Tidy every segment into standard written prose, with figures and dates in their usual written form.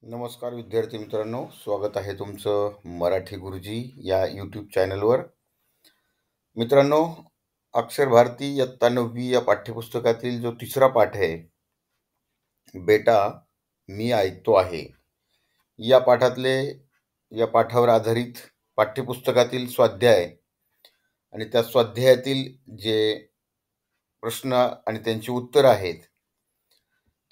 नमस्कार विद्यार्थी मित्रांनो, स्वागत आहे तुमचं मराठी गुरुजी या यूट्यूब चॅनलवर. मित्रांनो, अक्षर भारती इयत्ता 9वी या पाठ्यपुस्तकातील जो तिसरा पाठ आहे, बेटा मी ऐकतो आहे, या पाठातले या पाठावर आधारित पाठ्यपुस्तकातील स्वाध्याय आणि त्या स्वाध्यायातील जे प्रश्न आणि त्यांची उत्तरं आहेत,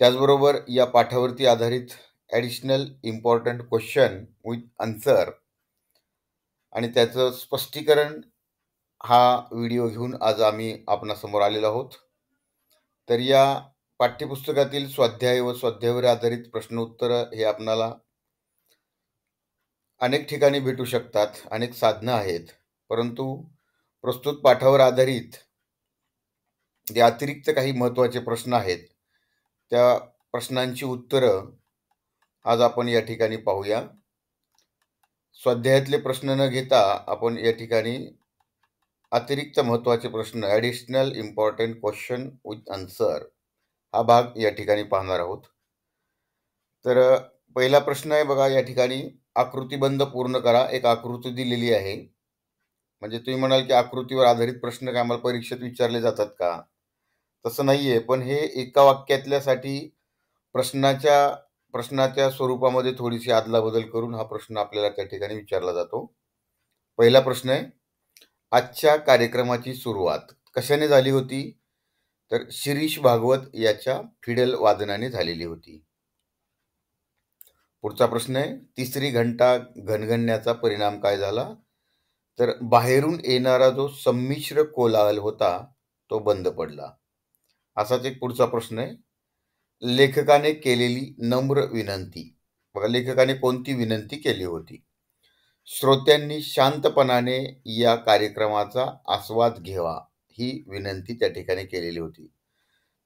त्याचबरोबर या पाठावरती आधारित additional important question with answer आणि त्याचं स्पष्टीकरण हा व्हिडिओ घेऊन आज आम्ही आपणासमोर आलेलो आहोत. तर या पाठ्यपुस्तकातील स्वाध्याय व स्वाध्यायावर आधारित प्रश्नोत्तरं हे आपणाला अनेक ठिकाणी भेटू शकतात, अनेक साधनं आहेत. परंतु प्रस्तुत पाठावर आधारित जे अतिरिक्त काही महत्त्वाचे प्रश्न आहेत, त्या प्रश्नांची उत्तरं आज आपण या ठिकाणी पाहूया. स्वाध्यायातले प्रश्न न घेता आपण या ठिकाणी अतिरिक्त महत्त्वाचे प्रश्न additional important question with answer हा भाग या ठिकाणी पाहणार आहोत. तर पहिला प्रश्न आहे बघा, या ठिकाणी आकृतिबंध पूर्ण करा. एक आकृती दिलेली आहे. म्हणजे तुम्ही म्हणाल की आकृतीवर आधारित प्रश्न काय आम्हाला परीक्षेत विचारले जातात का? तसं नाहीये, पण हे एका वाक्यातल्यासाठी प्रश्नाच्या स्वरूपामध्ये थोडीशी अदलाबदल करून हा प्रश्न आपल्याला त्या ठिकाणी विचारला जातो. पहिला प्रश्न आहे, आजच्या कार्यक्रमाची सुरुवात कशाने झाली होती? तर शिरीष भागवत याच्या फिडल वादनाने झालेली होती. पुढचा प्रश्न आहे, तिसरी घंटा घणघणण्याचा परिणाम काय झाला? तर बाहेरून येणारा जो संमिश्र कोलाहल होता तो बंद पडला. असाच एक पुढचा प्रश्न आहे, लेखकाने केलेली नम्र विनंती. बघा, लेखकाने कोणती विनंती केली होती? श्रोत्यांनी शांतपणाने या कार्यक्रमाचा आस्वाद घ्यावा ही विनंती त्या ठिकाणी केलेली होती.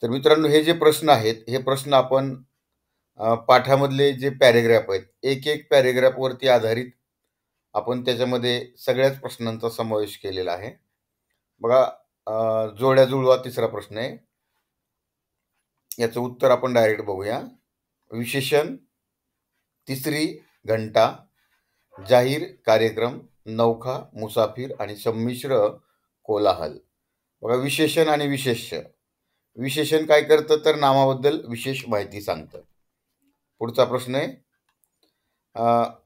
तर मित्रांनो, हे जे प्रश्न आहेत, हे प्रश्न आपण पाठामधले जे पॅरेग्राफ आहेत, एक एक पॅरेग्राफवरती आधारित आपण त्याच्यामध्ये सगळ्याच प्रश्नांचा समावेश केलेला आहे. बघा, जोड्या जुळवा तिसरा प्रश्न आहे. याचं उत्तर आपण डायरेक्ट बघूया. विशेषण, तिसरी घंटा, जाहीर कार्यक्रम, नौखा, मुसाफिर आणि संमिश्र कोलाहल. बघा, विशेषण आणि विशेष्य. विशेषण काय करतं? तर नामाबद्दल विशेष माहिती सांगतं. पुढचा प्रश्न आहे,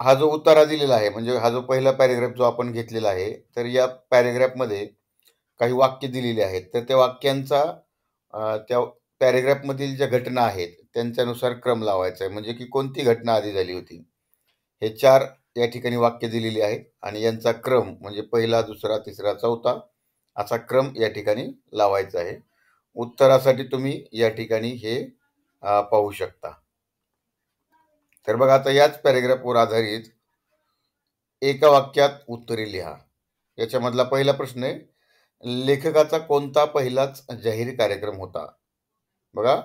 हा जो उतारा दिलेला आहे, म्हणजे हा जो पहिला पॅरेग्राफ जो आपण घेतलेला आहे, तर या पॅरेग्राफमध्ये काही वाक्य दिलेली आहेत. तर त्या वाक्यांचा त्या पॅरेग्राफमधील ज्या घटना आहेत त्यांच्यानुसार क्रम लावायचा आहे. म्हणजे की कोणती घटना आधी झाली होती. हे 4 या ठिकाणी वाक्य दिलेली आहेत आणि यांचा क्रम म्हणजे पहिला, दुसरा, तिसरा, चौथा असा क्रम या ठिकाणी लावायचा आहे. उत्तरासाठी तुम्ही या ठिकाणी हे पाहू शकता. तर बघा, आता याच पॅरेग्राफवर आधारित एका वाक्यात उत्तरे लिहा. याच्यामधला पहिला प्रश्न आहे, लेखकाचा कोणता पहिलाच जाहीर कार्यक्रम होता? बघा,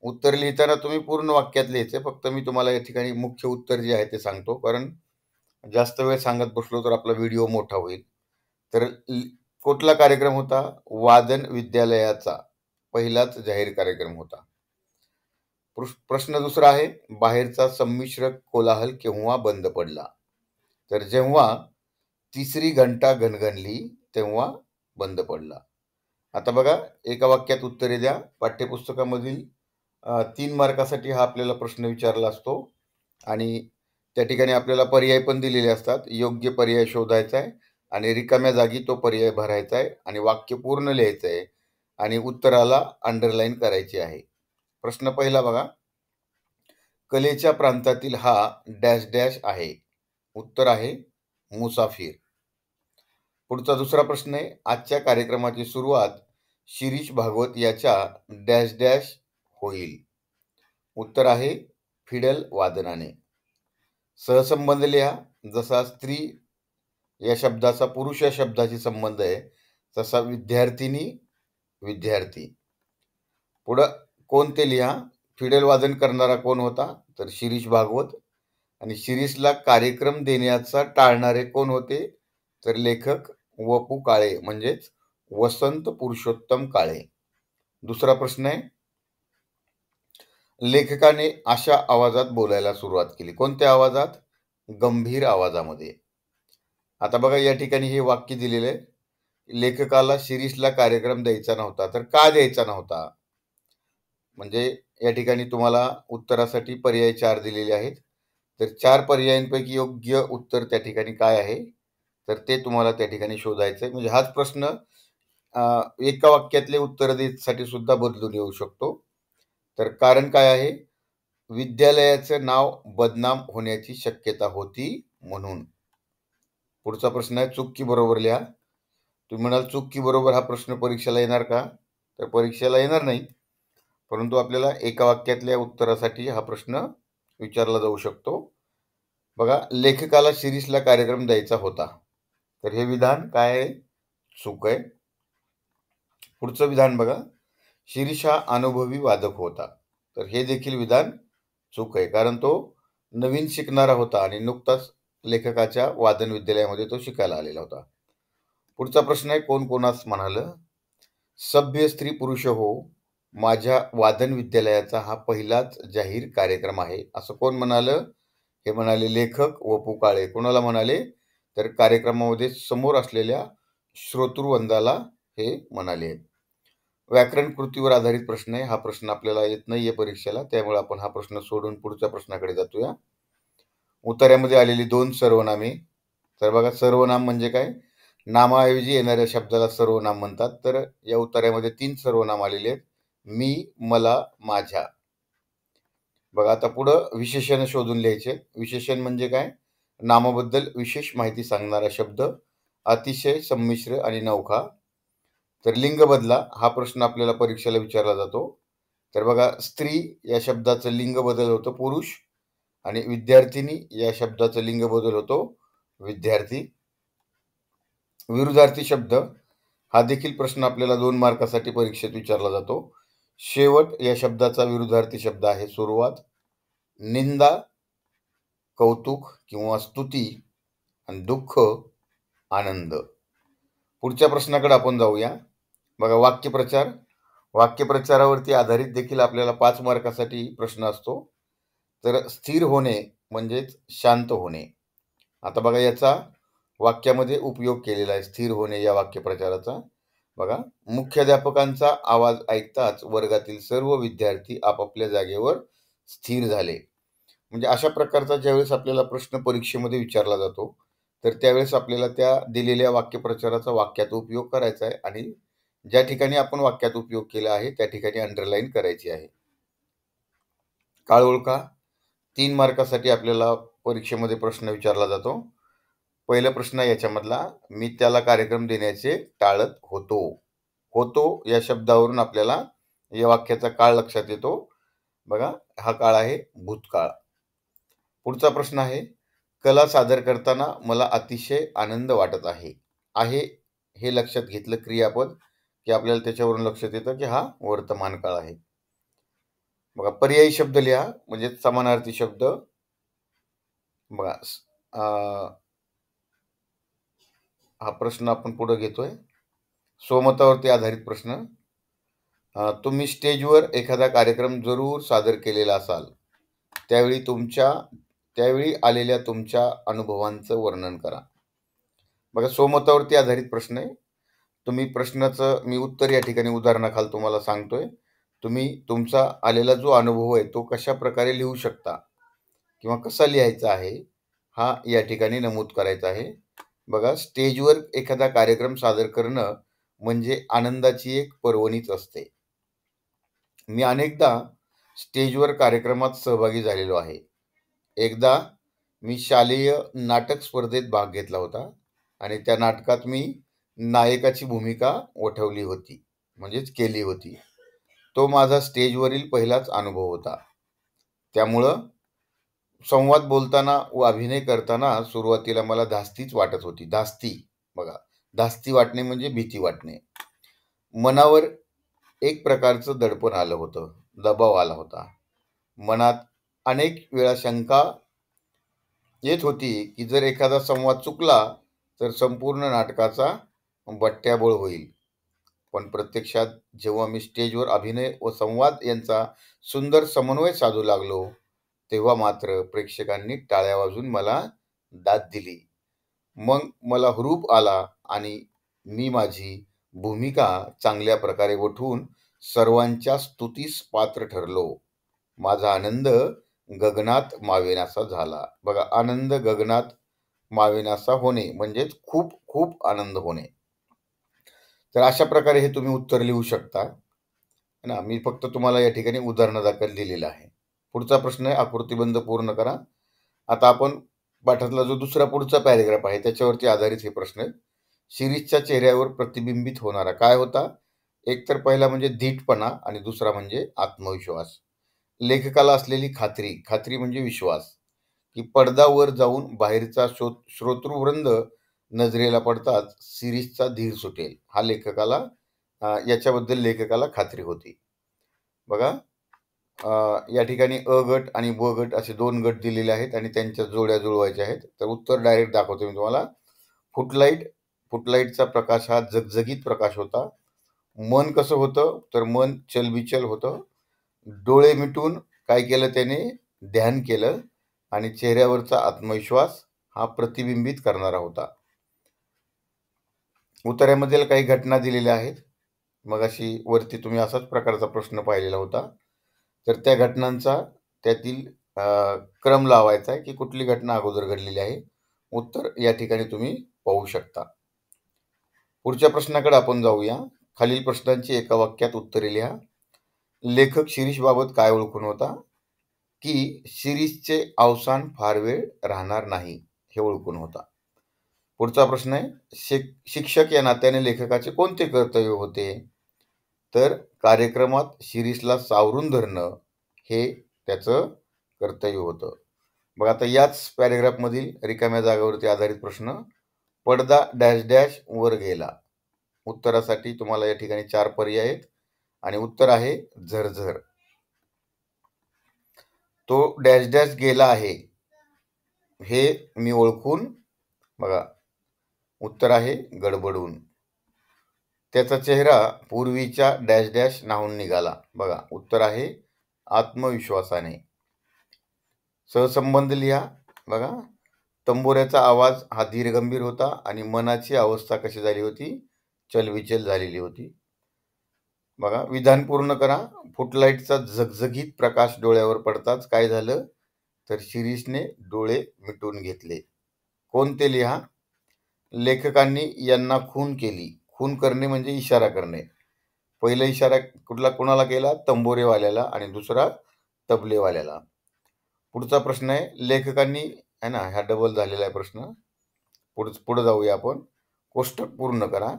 उत्तर लिहिताना तुम्ही पूर्ण वाक्यात लिहायचं. फक्त मी तुम्हाला या ठिकाणी मुख्य उत्तर जे आहे ते सांगतो, कारण जास्त वेळ सांगत बसलो तर आपला व्हिडिओ मोठा होईल. तर कुठला कार्यक्रम होता? वादन विद्यालयाचा पहिलाच जाहीर कार्यक्रम होता. प्रश्न दुसरा आहे, बाहेरचा संमिश्र कोलाहल केव्हा बंद पडला? तर जेव्हा तिसरी घंटा घणघणली तेव्हा बंद पडला. आता बघा, एका वाक्यात उत्तरे द्या. पाठ्यपुस्तकामधील 3 मार्कासाठी हा आपल्याला प्रश्न विचारला असतो आणि त्या ठिकाणी आपल्याला पर्याय पण दिलेले असतात. योग्य पर्याय शोधायचा आहे आणि रिकाम्या जागी तो पर्याय भरायचा आहे आणि वाक्य पूर्ण लिहायचं आहे आणि उत्तराला अंडरलाईन करायची आहे. प्रश्न पहिला बघा, कलेच्या प्रांतातील हा डॅश डॅश आहे. उत्तर आहे मुसाफिर. पुढचा दुसरा प्रश्न आहे, आजच्या कार्यक्रमाची सुरुवात शिरीष भागवत याच्या डॅश डॅश होईल. उत्तर आहे फिडल वादनाने. सहसंबंध लिहा. जसा स्त्री या शब्दाचा पुरुष या शब्दाशी संबंध आहे, तसा विद्यार्थिनी विद्यार्थी. पुढं कोण ते लिहा. फिडल वादन करणारा कोण होता? तर शिरीष भागवत. आणि शिरीषला कार्यक्रम देण्याचा टाळणारे कोण होते? तर लेखक वपू काळे म्हणजेच वसंत पुरुषोत्तम काळे. दुसरा प्रश्न आहे, लेखकाने अशा आवाजात बोलायला सुरुवात केली. कोणत्या आवाजात? गंभीर आवाजामध्ये. आता बघा या ठिकाणी हे वाक्य दिलेलं आहे. लेखकाला शिरीषला कार्यक्रम द्यायचा नव्हता. तर का द्यायचा नव्हता? म्हणजे या ठिकाणी तुम्हाला उत्तरासाठी पर्याय 4 दिलेले आहेत. तर 4 पर्यायांपैकी योग्य उत्तर त्या ठिकाणी काय आहे? तर ते तुम्हाला त्या ठिकाणी शोधायचं आहे. म्हणजे हाच प्रश्न एका वाक्यातले उत्तर देण्यासाठी सुद्धा बदलून येऊ शकतो. तर कारण काय आहे? विद्यालयाचं नाव बदनाम होण्याची शक्यता होती म्हणून. पुढचा प्रश्न आहे चूक की बरोबर लिहा. तुम्ही म्हणाल चूक की बरोबर हा प्रश्न परीक्षेला येणार का? तर परीक्षेला येणार नाही. परंतु आपल्याला एका वाक्यातल्या उत्तरासाठी हा प्रश्न विचारला जाऊ शकतो. बघा, लेखकाला शिरीषला कार्यक्रम द्यायचा होता. तर हे विधान काय आहे? चूक आहे. पुढचं विधान बघा, शिरीष हा अनुभवी वादक होता. तर हे देखील विधान चूक आहे. कारण तो नवीन शिकणारा होता आणि नुकताच लेखकाच्या वादन विद्यालयामध्ये तो शिकायला आलेला होता. पुढचा प्रश्न आहे, कोण कोणास म्हणालं? सभ्य स्त्री पुरुष हो, माझ्या वादन विद्यालयाचा हा पहिलाच जाहीर कार्यक्रम आहे, असं कोण म्हणालं? हे म्हणाले लेखक वपू काळे. कोणाला म्हणाले? तर कार्यक्रमामध्ये समोर असलेल्या श्रोतृवृंदाला हे म्हणाले. व्याकरण कृतीवर आधारित प्रश्न आहे. हा प्रश्न आपल्याला येत नाहीये परीक्षेला, त्यामुळे आपण हा प्रश्न सोडून पुढच्या प्रश्नाकडे जाऊया. उतार्यामध्ये आलेली 2 सर्वनामे. तर बघा, सर्वनाम म्हणजे काय? नामाऐवजी येणाऱ्या शब्दाला सर्वनाम म्हणतात. तर या उतार्यामध्ये 3 सर्वनाम आलेले आहेत. मी, मला, माझ्या. बघा, आता पुढं विशेषण शोधून लिहायचे. विशेषण म्हणजे काय? नामाबद्दल विशेष माहिती सांगणारा शब्द, अतिशय संमिश्र आणि नवखा. तर लिंग बदला हा प्रश्न आपल्याला परीक्षेला विचारला जातो. तर बघा, स्त्री या शब्दाचं लिंग बदल होतं पुरुष, आणि विद्यार्थिनी या शब्दाचं लिंग बदल होतो विद्यार्थी. विरुद्धार्थी शब्द हा देखील प्रश्न आपल्याला 2 मार्कासाठी परीक्षेत विचारला जातो. शेवट या शब्दाचा विरुद्धार्थी शब्द आहे सुरुवात. निंदा, कौतुक किंवा स्तुती, आणि दुःख, आनंद. पुढच्या प्रश्नाकडे आपण जाऊया. बघा, वाक्यप्रचार. वाक्यप्रचारावरती आधारित देखील आपल्याला 5 मार्कासाठी प्रश्न असतो. तर स्थिर होणे म्हणजेच शांत होणे. आता बघा, याचा वाक्यामध्ये उपयोग केलेला आहे स्थिर होणे या वाक्यप्रचाराचा. बघा, मुख्याध्यापकांचा आवाज ऐकताच वर्गातील सर्व विद्यार्थी आपापल्या जागेवर स्थिर झाले. म्हणजे अशा प्रकारचा ज्यावेळेस आपल्याला प्रश्न परीक्षेमध्ये विचारला जातो, तर त्यावेळेस आपल्याला त्या दिलेल्या वाक्यप्रचाराचा वाक्यात उपयोग करायचा आहे, आणि ज्या ठिकाणी आपण वाक्यात उपयोग केला आहे त्या ठिकाणी अंडरलाईन करायची आहे. काळ ओळखा. 3 मार्कासाठी आपल्याला परीक्षेमध्ये प्रश्न विचारला जातो. पहिला प्रश्न आहे याच्यामधला, मी त्याला कार्यक्रम देण्याचे टाळत होतो. होतो या शब्दावरून आपल्याला या वाक्याचा काळ लक्षात येतो. बघा, हा काळ आहे भूतकाळ. पुढचा प्रश्न आहे, कला सादर करताना मला अतिशय आनंद वाटत आहे. आहे हे लक्षात घेतलं क्रियापद की आपल्याला त्याच्यावरून लक्षात येतं की हा वर्तमान काळ आहे. बघा, पर्यायी शब्द लिहा म्हणजे समानार्थी शब्द. बघा, हा प्रश्न आपण पुढे घेतोय. स्वमतावरती आधारित प्रश्न. तुम्ही स्टेजवर एखादा कार्यक्रम जरूर सादर केलेला असाल, त्यावेळी आलेल्या तुमच्या अनुभवांचं वर्णन करा. बघा, स्वमतावरती आधारित प्रश्न आहे. तुम्ही प्रश्नाचं मी उत्तर या ठिकाणी उदाहरणाखाली तुम्हाला सांगतोय. तुम्ही तुमचा आलेला जो अनुभव आहे तो कशा प्रकारे लिहू शकता किंवा कसा लिहायचा आहे हा या ठिकाणी नमूद करायचा आहे. बघा, स्टेजवर एखादा कार्यक्रम सादर करणं म्हणजे आनंदाची एक पर्वणीच असते. मी अनेकदा स्टेजवर कार्यक्रमात सहभागी झालेलो आहे. एकदा मी शालेय नाटक स्पर्धेत भाग घेतला होता आणि त्या नाटकात मी नायकाची भूमिका वठवली होती, म्हणजेच केली होती. तो माझा स्टेजवरील पहिलाच अनुभव होता. त्यामुळं संवाद बोलताना व अभिनय करताना सुरुवातीला मला धास्तीच वाटत होती. धास्ती, बघा, धास्ती वाटणे म्हणजे भीती वाटणे. मनावर एक प्रकारचं दडपण आलं होतं, दबाव आला होता. मनात अनेक वेळा शंका येत होती की जर एखादा संवाद चुकला तर संपूर्ण नाटकाचा बट्ट्याबोळ होईल. पण प्रत्यक्षात जेव्हा मी स्टेजवर अभिनय व संवाद यांचा सुंदर समन्वय साधू लागलो, तेव्हा मात्र प्रेक्षकांनी टाळ्या वाजवून मला दाद दिली. मग मला हुरूप आला आणि मी माझी भूमिका चांगल्या प्रकारे वठवून सर्वांच्या स्तुतीस पात्र ठरलो. माझा आनंद गगनात मावेनासा झाला. बघा, आनंद गगनात मावेनासा होणे म्हणजेच खूप खूप आनंद होणे. तर अशा प्रकारे हे तुम्ही उत्तर लिहू शकता, है ना. मी फक्त तुम्हाला या ठिकाणी उदाहरणादाखल लिहिलेलं आहे. पुढचा प्रश्न आहे, आकृतिबंध पूर्ण करा. आता आपण पाठातला जो दुसरा पुढचा पॅरेग्राफ आहे त्याच्यावरती आधारित हे प्रश्न आहेत. शिरीषच्या चेहऱ्यावर प्रतिबिंबित होणारा काय होता? एक तर पहिला म्हणजे धीटपणा आणि दुसरा म्हणजे आत्मविश्वास. लेखकाला असलेली खात्री, खात्री म्हणजे विश्वास, की पडद्यावर जाऊन बाहेरचा श्रोतृवृंद नजरेला पडताच शिरीषचा धीर सुटेल. हा लेखकाला याच्याबद्दल लेखकाला खात्री होती. बघा, या ठिकाणी अ गट आणि ब गट असे 2 गट दिलेले आहेत आणि त्यांच्या जोड्या जुळवायच्या आहेत. तर उत्तर डायरेक्ट दाखवतो मी तुम्हाला. फुटलाईटचा प्रकाश हा झगझगीत प्रकाश होता. मन कसं होतं? तर मन चलबिचल होतं. डोळे मिटून काय केलं त्याने? ध्यान केलं. आणि चेहऱ्यावरचा आत्मविश्वास हा प्रतिबिंबित करणारा होता. उत्तरामध्ये काही घटना दिलेल्या आहेत. मगाशी वरती तुम्ही असाच प्रकारचा प्रश्न पाहिलेला होता. तर त्या घटनांचा त्यातील क्रम लावायचा आहे, की कुठली घटना अगोदर घडलेली आहे. उत्तर या ठिकाणी तुम्ही पाहू शकता. पुढच्या प्रश्नाकडे आपण जाऊया. खालील प्रश्नांची एका वाक्यात उत्तरे लिहा. लेखक शिरीषबाबत काय ओळखून होता? की शिरीषचे अवसान फार वेळ राहणार नाही हे ओळखून होता. पुढचा प्रश्न आहे, शिक्षक या नात्याने लेखकाचे कोणते कर्तव्य होते? तर कार्यक्रमात शिरीषला सावरून धरणं हे त्याचं कर्तव्य होतं. बघा, आता याच पॅरेग्राफमधील रिकाम्या जागावरती आधारित प्रश्न. पडदा डॅश डॅश वर गेला. उत्तरासाठी तुम्हाला या ठिकाणी 4 पर्याय आहेत आणि उत्तर आहे झरझर. तो डॅश डॅश गेला आहे हे मी ओळखून. बघा, उत्तर आहे गडबडून. त्याचा चेहरा पूर्वीच्या डॅश डॅश न्हाऊन निघाला. बघा, उत्तर आहे आत्मविश्वासाने. सहसंबंध लिहा. बघा, तंबोऱ्याचा आवाज हा धीरगंभीर होता आणि मनाची अवस्था कशी झाली होती? चलबिचल झालेली होती. बघा, विधान पूर्ण करा. फुटलाईटचा झगझगीत प्रकाश डोळ्यावर पडताच काय झालं? तर शिरीषने डोळे मिटून घेतले. कोणते लिहा. लेखकांनी यांना खून केली. खून करणे म्हणजे इशारा करणे. पहिला इशारा कोणाला केला? तंबोरेवाल्याला आणि दुसरा तबलेवाल्याला. पुढचा प्रश्न आहे, लेखकांनी, है ना, हा डबल झालेला आहे प्रश्न. पुढे जाऊया आपण. कोष्टक पूर्ण करा.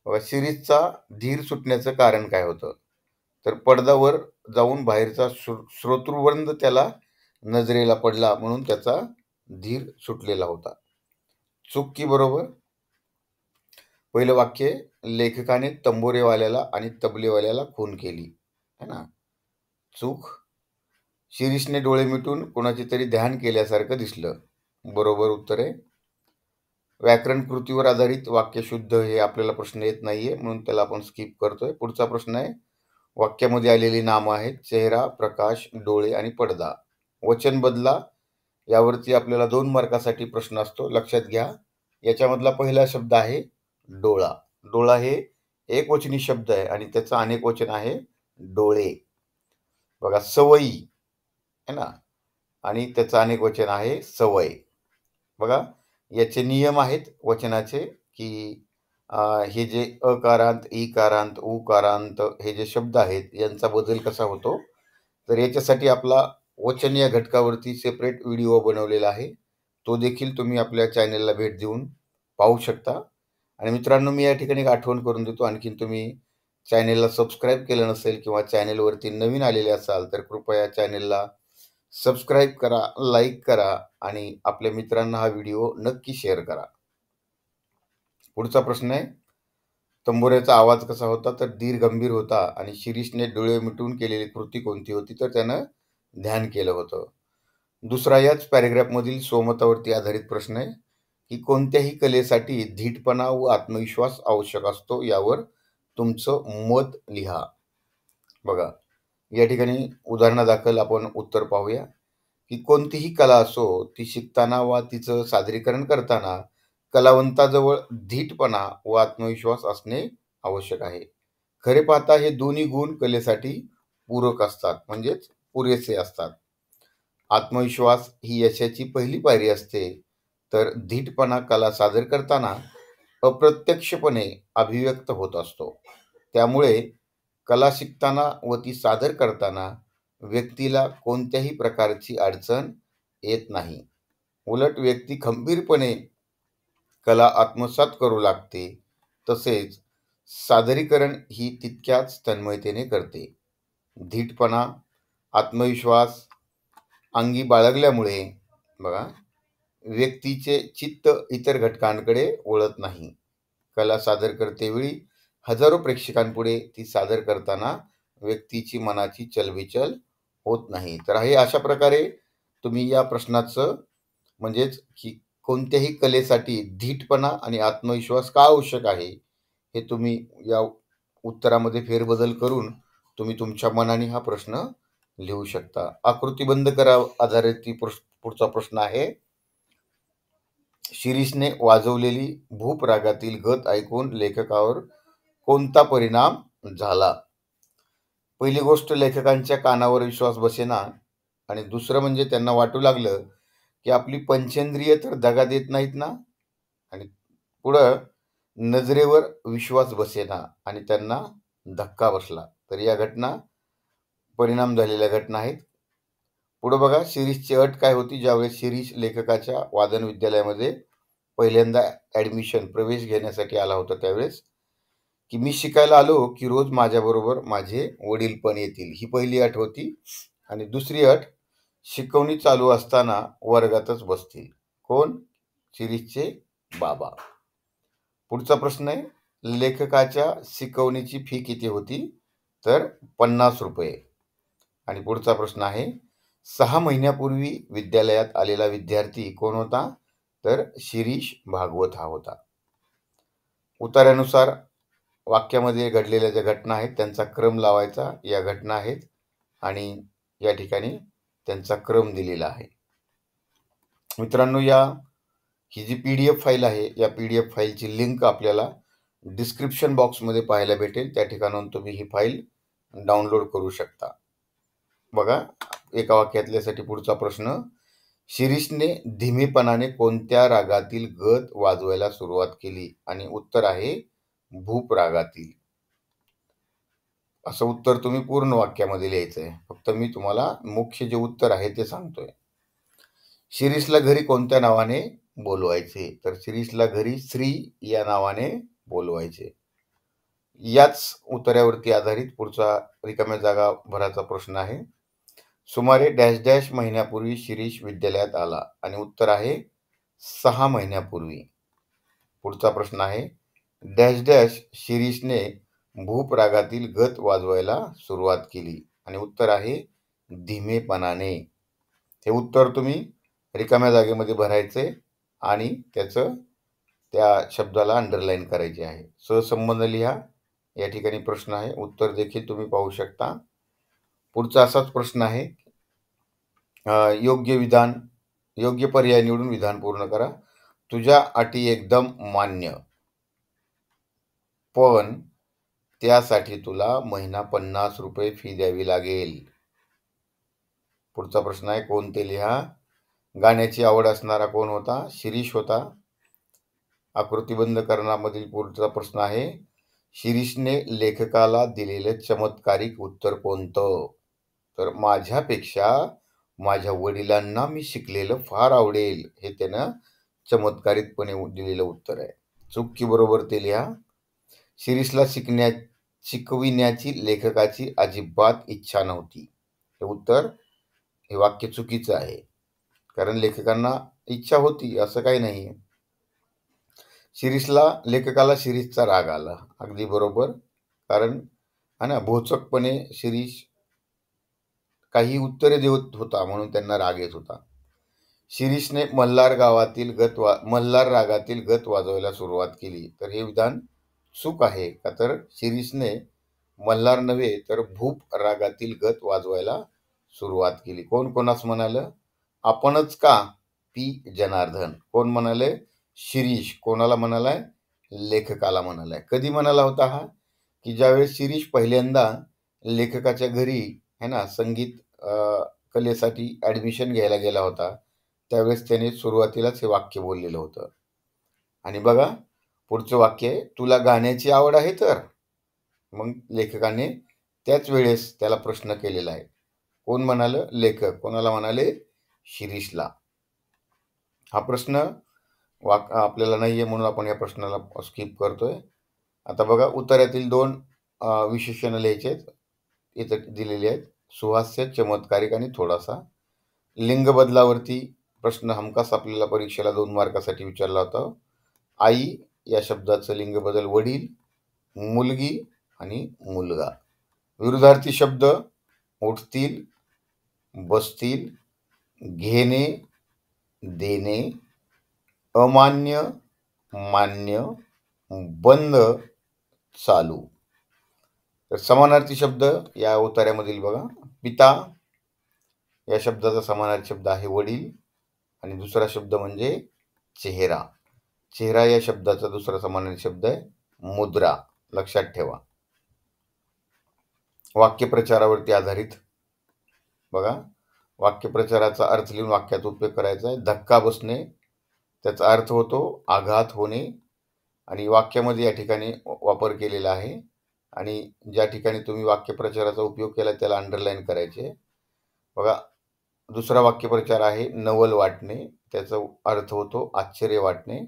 बघा, शिरीषचा धीर सुटण्याचं कारण काय होतं? तर पडद्यावर जाऊन बाहेरचा श्रोतृवृंद त्याला नजरेला पडला म्हणून त्याचा धीर सुटलेला होता. चूक की बरोबर? पहिलं वाक्य, लेखकाने तंबोरेवाल्याला आणि तबलेवाल्याला खून केली, है ना. चूक. शिरीषने डोळे मिटून कोणाचे तरी ध्यान केल्यासारखं दिसलं. बरोबर उत्तर आहे. व्याकरण कृतीवर आधारित वाक्य शुद्ध हे आपल्याला प्रश्न येत नाहीये म्हणून त्याला आपण स्किप करतोय. पुढचा प्रश्न आहे, वाक्यामध्ये आलेली नामं आहेत चेहरा, प्रकाश, डोळे आणि पडदा. वचन बदला. यावरती आपल्याला 2 मार्कासाठी प्रश्न असतो, लक्षात घ्या. याच्यामधला पहिला शब्द आहे डोळा. डोळा हे एकवचनी शब्द आहे आणि त्याचं अनेक वचन आहे डोळे. बघा, सवयी, है ना, आणि त्याचं अनेक वचन आहे सवय. बघा, याचे नियम आहेत वचनाचे, की हे जे अकारांत, इकारांत, उकारांत हे जे शब्द आहेत यांचा बदल कसा होतो. तर याच्यासाठी आपला वचन या घटकावरती सेपरेट व्हिडिओ बनवलेला आहे. तो देखील तुम्ही आपल्या चॅनेलला भेट देऊन पाहू शकता. आणि मित्रांनो, मी या ठिकाणी एक आठवण करून देतो, आणखीन तुम्ही चॅनेलला सबस्क्राईब केलं नसेल किंवा चॅनेलवरती नवीन आलेले असाल तर कृपया चॅनेलला सबस्क्राईब करा, लाईक करा आणि आपल्या मित्रांना हा व्हिडिओ नक्की शेअर करा. पुढचा प्रश्न आहे, तंबोऱ्याचा आवाज कसा होता? तर धीर गंभीर होता आणि शिरीषने डोळे मिटून केलेली कृती कोणती होती? तर त्यानं ध्यान केलं होतं. दुसरा याच पॅरेग्राफमधील स्वमतावरती आधारित प्रश्न आहे, की कोणत्याही कलेसाठी धीटपणा व आत्मविश्वास आवश्यक असतो, यावर तुमचं मत लिहा. बघा, या ठिकाणी उदाहरणादाखल आपण उत्तर पाहूया, की कोणतीही कला असो, ती शिकताना वा तिचं सादरीकरण करताना कलावंताजवळ धीटपणा व आत्मविश्वास असणे आवश्यक आहे. खरे पाहता हे दोन्ही गुण कलेसाठी पूरक असतात, म्हणजेच पुरेसे असतात. आत्मविश्वास ही यशाची पहिली पायरी असते, तर धीटपणा कला सादर करताना अप्रत्यक्षपणे अभिव्यक्त होत असतो. त्यामुळे कला शिकताना व ती सादर करताना व्यक्तीला कोणत्याही प्रकारची अडचण येत नाही. उलट व्यक्ती खंबीरपणे कला आत्मसात करू लागते. तसेच सादरीकरण ही तितक्याच तन्मयतेने करते. धीटपणा, आत्मविश्वास अंगी बाळगल्यामुळे बघा, व्यक्तीचे चित्त इतर घटकांकडे वळत नाही. कला सादर करतेवेळी हजारो प्रेक्षकांपुढे ती सादर करताना व्यक्तीची मनाची चलबिचल होत नाही. तर हे अशा प्रकारे तुम्ही या प्रश्नाचं म्हणजेच की कोणत्याही कलेसाठी धीटपणा आणि आत्मविश्वास का आवश्यक आहे, हे तुम्ही या उत्तरामध्ये फेरबदल करून तुम्ही तुमच्या मनाने हा प्रश्न लिहू शकता. आकृतीबंध करा आधारित पुढचा प्रश्न आहे. शिरीषने वाजवलेली भूप रागातील गत ऐकून लेखकावर कोणता परिणाम झाला? पहिली गोष्ट, लेखकांच्या कानावर विश्वास बसेना, आणि दुसरं म्हणजे त्यांना वाटू लागलं की आपली पंचेंद्रिय तर दगा देत नाहीत ना, आणि पुढं नजरेवर विश्वास बसेना आणि त्यांना धक्का बसला. तर या घटना परिणाम झालेल्या घटना आहेत. पुढे बघा, शिरीषची अट काय होती? ज्यावेळेस शिरीष लेखकाच्या वादन विद्यालयामध्ये पहिल्यांदा प्रवेश घेण्यासाठी आला होता, त्यावेळेस की मी शिकायला आलो की रोज माझ्याबरोबर माझे वडील पण येतील, ही पहिली अट होती. आणि दुसरी अट, शिकवणी चालू असताना वर्गातच बसतील. कोण? शिरीषचे बाबा. पुढचा प्रश्न आहे, लेखकाच्या शिकवणीची फी किती होती? तर 50 रुपये. आणि पुढचा प्रश्न आहे, 6 महिन्यापूर्वी विद्यालयात आलेला विद्यार्थी कोण होता? तर शिरीष भागवत हा होता. उतार्यानुसार वाक्यामध्ये घडलेल्या ज्या घटना आहेत त्यांचा क्रम लावायचा. या घटना आहेत आणि या ठिकाणी त्यांचा क्रम दिलेला आहे. मित्रांनो, ही जी PDF फाईल आहे, या PDF फाईलची लिंक आपल्याला डिस्क्रिप्शन बॉक्समध्ये पाहायला भेटेल. त्या ठिकाणाहून तुम्ही ही फाईल डाउनलोड करू शकता. बघा, एका वाक्यातल्यासाठी पुढचा प्रश्न, शिरीषने धीमेपणाने कोणत्या रागातील गत वाजवायला सुरुवात केली? आणि उत्तर आहे भूप रागातील. असं उत्तर तुम्ही पूर्ण वाक्यामध्ये लिहायचं आहे. फक्त मी तुम्हाला मुख्य जे उत्तर आहे ते सांगतोय. शिरीषला घरी कोणत्या नावाने बोलवायचे? तर शिरीषला घरी श्री या नावाने बोलवायचे. याच उत्तरावरती आधारित पुढचा रिकाम्या जागा भराचा प्रश्न आहे. सुमारे डॅश डॅश महिन्यापूर्वी शिरीष विद्यालयात आला. आणि उत्तर आहे 6 महिन्यापूर्वी. पुढचा प्रश्न आहे, डॅश डॅश शिरीषने भूप रागातील गत वाजवायला सुरुवात केली. आणि उत्तर आहे धीमेपणाने. हे उत्तर तुम्ही रिकाम्या जागेमध्ये भरायचे आणि त्या शब्दाला अंडरलाईन करायचे आहे. सहसंबंध लिहा. या ठिकाणी प्रश्न आहे, उत्तर देखील तुम्ही पाहू शकता. पुढचा असाच प्रश्न आहे, योग्य पर्याय निवडून विधान पूर्ण करा. तुझ्या अटी एकदम मान्य, पण त्यासाठी तुला महिना 50 रुपये फी द्यावी लागेल. पुढचा प्रश्न आहे, कोणते लिहा. गाण्याची आवड असणारा कोण होता? शिरीष होता. आकृतीबंध करणामधील पुढचा प्रश्न आहे, शिरीषने लेखकाला दिलेले चमत्कारिक उत्तर कोणतं? तर माझ्यापेक्षा माझ्या वडिलांना मी शिकलेलं फार आवडेल, हे त्यानं चमत्कारिकपणे दिलेलं उत्तर आहे. चूक की बरोबर ते लिहा. शिरीषला शिकविण्याची लेखकाची अजिबात इच्छा नव्हती. हे वाक्य चुकीचं आहे, कारण लेखकांना इच्छा होती असं काही नाही. लेखकाला शिरीषचा राग आला, अगदी बरोबर, कारण भोचकपणे शिरीष काही उत्तरे देत होता म्हणून त्यांना राग येत होता. शिरीषने मल्हार रागातील गत वाजवायला सुरुवात केली. तर हे विधान चूक आहे का? तर शिरीषने मल्हार नव्हे तर भूप रागातील गत वाजवायला सुरुवात केली. कोण कोणास म्हणालं? आपणच का? पी जनार्दन. कोण म्हणाले? शिरीष. कोणाला म्हणालाय? लेखकाला म्हणालाय. कधी म्हणाला होता हा? की ज्यावेळेस शिरीष पहिल्यांदा लेखकाच्या घरी है ना संगीत कलेसाठी ॲडमिशन घ्यायला गेला होता, त्यावेळेस त्याने सुरुवातीलाच हे वाक्य बोललेलं होतं. आणि बघा पुढचं वाक्य आहे, तुला गाण्याची आवड आहे तर? मग लेखकाने त्याच वेळेस त्याला प्रश्न केलेला आहे. कोण म्हणालं? लेखक. कोणाला म्हणाले? शिरीषला. हा प्रश्न आपल्याला नाहीये म्हणून आपण या प्रश्नाला स्किप करतोय. आता बघा उत्तरातील 2 विशेषणं लिहायचे आहेत. इथं दिलेली आहेत. सुहास्य, चमत्कारिक आणि थोडासा. लिंग बदलावरती प्रश्न हमखास आपल्याला परीक्षेला 2 मार्कासाठी विचारला होता. आई या शब्दाचं लिंग बदल वडील, मुलगी आणि मुलगा. विरुद्धार्थी शब्द उठतील, बसतील, घेणे, देणे, अमान्य, मान्य, बंद, चालू. तर समानार्थी शब्द या उतार्यामधील बघा. पिता या शब्दाचा समानार्थी शब्द आहे वडील आणि दुसरा शब्द म्हणजे चेहरा. चेहरा या शब्दाचा दुसरा समानार्थी शब्द आहे मुद्रा. लक्षात ठेवा. वाक्यप्रचारावरती आधारित बघा. वाक्यप्रचाराचा अर्थ लिहून वाक्यात उपयोग करायचा आहे. धक्का बसणे, त्याचा अर्थ होतो आघात होणे आणि वाक्यामध्ये या ठिकाणी वापर केलेला आहे. आणि ज्या ठिकाणी तुम्ही वाक्यप्रचाराचा उपयोग केला त्याला अंडरलाईन करायचे. बघा दुसरा वाक्यप्रचार आहे नवल वाटणे, त्याचा अर्थ होतो आश्चर्य वाटणे.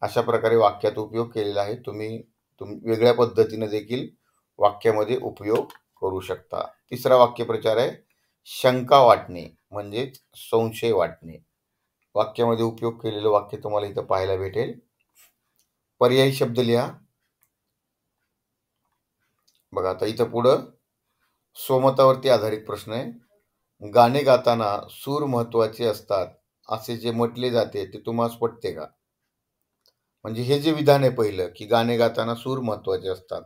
अशा प्रकारे वाक्यात उपयोग केलेला आहे. तुम्ही वेगळ्या पद्धतीने देखील वाक्यामध्ये उपयोग करू शकता. तिसरा वाक्यप्रचार आहे शंका वाटणे म्हणजेच संशय वाटणे. वाक्यामध्ये उपयोग केलेलं वाक्य तुम्हाला इथं पाहायला भेटेल. पर्यायी शब्द लिहा. बघा आता इथं पुढं स्वमतावरती आधारित प्रश्न आहे. गाणे गाताना सूर महत्वाचे असतात असे जे म्हटले जाते ते तुम्हाला पटते का? म्हणजे हे जे विधान आहे पहिलं की गाणे गाताना सूर महत्वाचे असतात.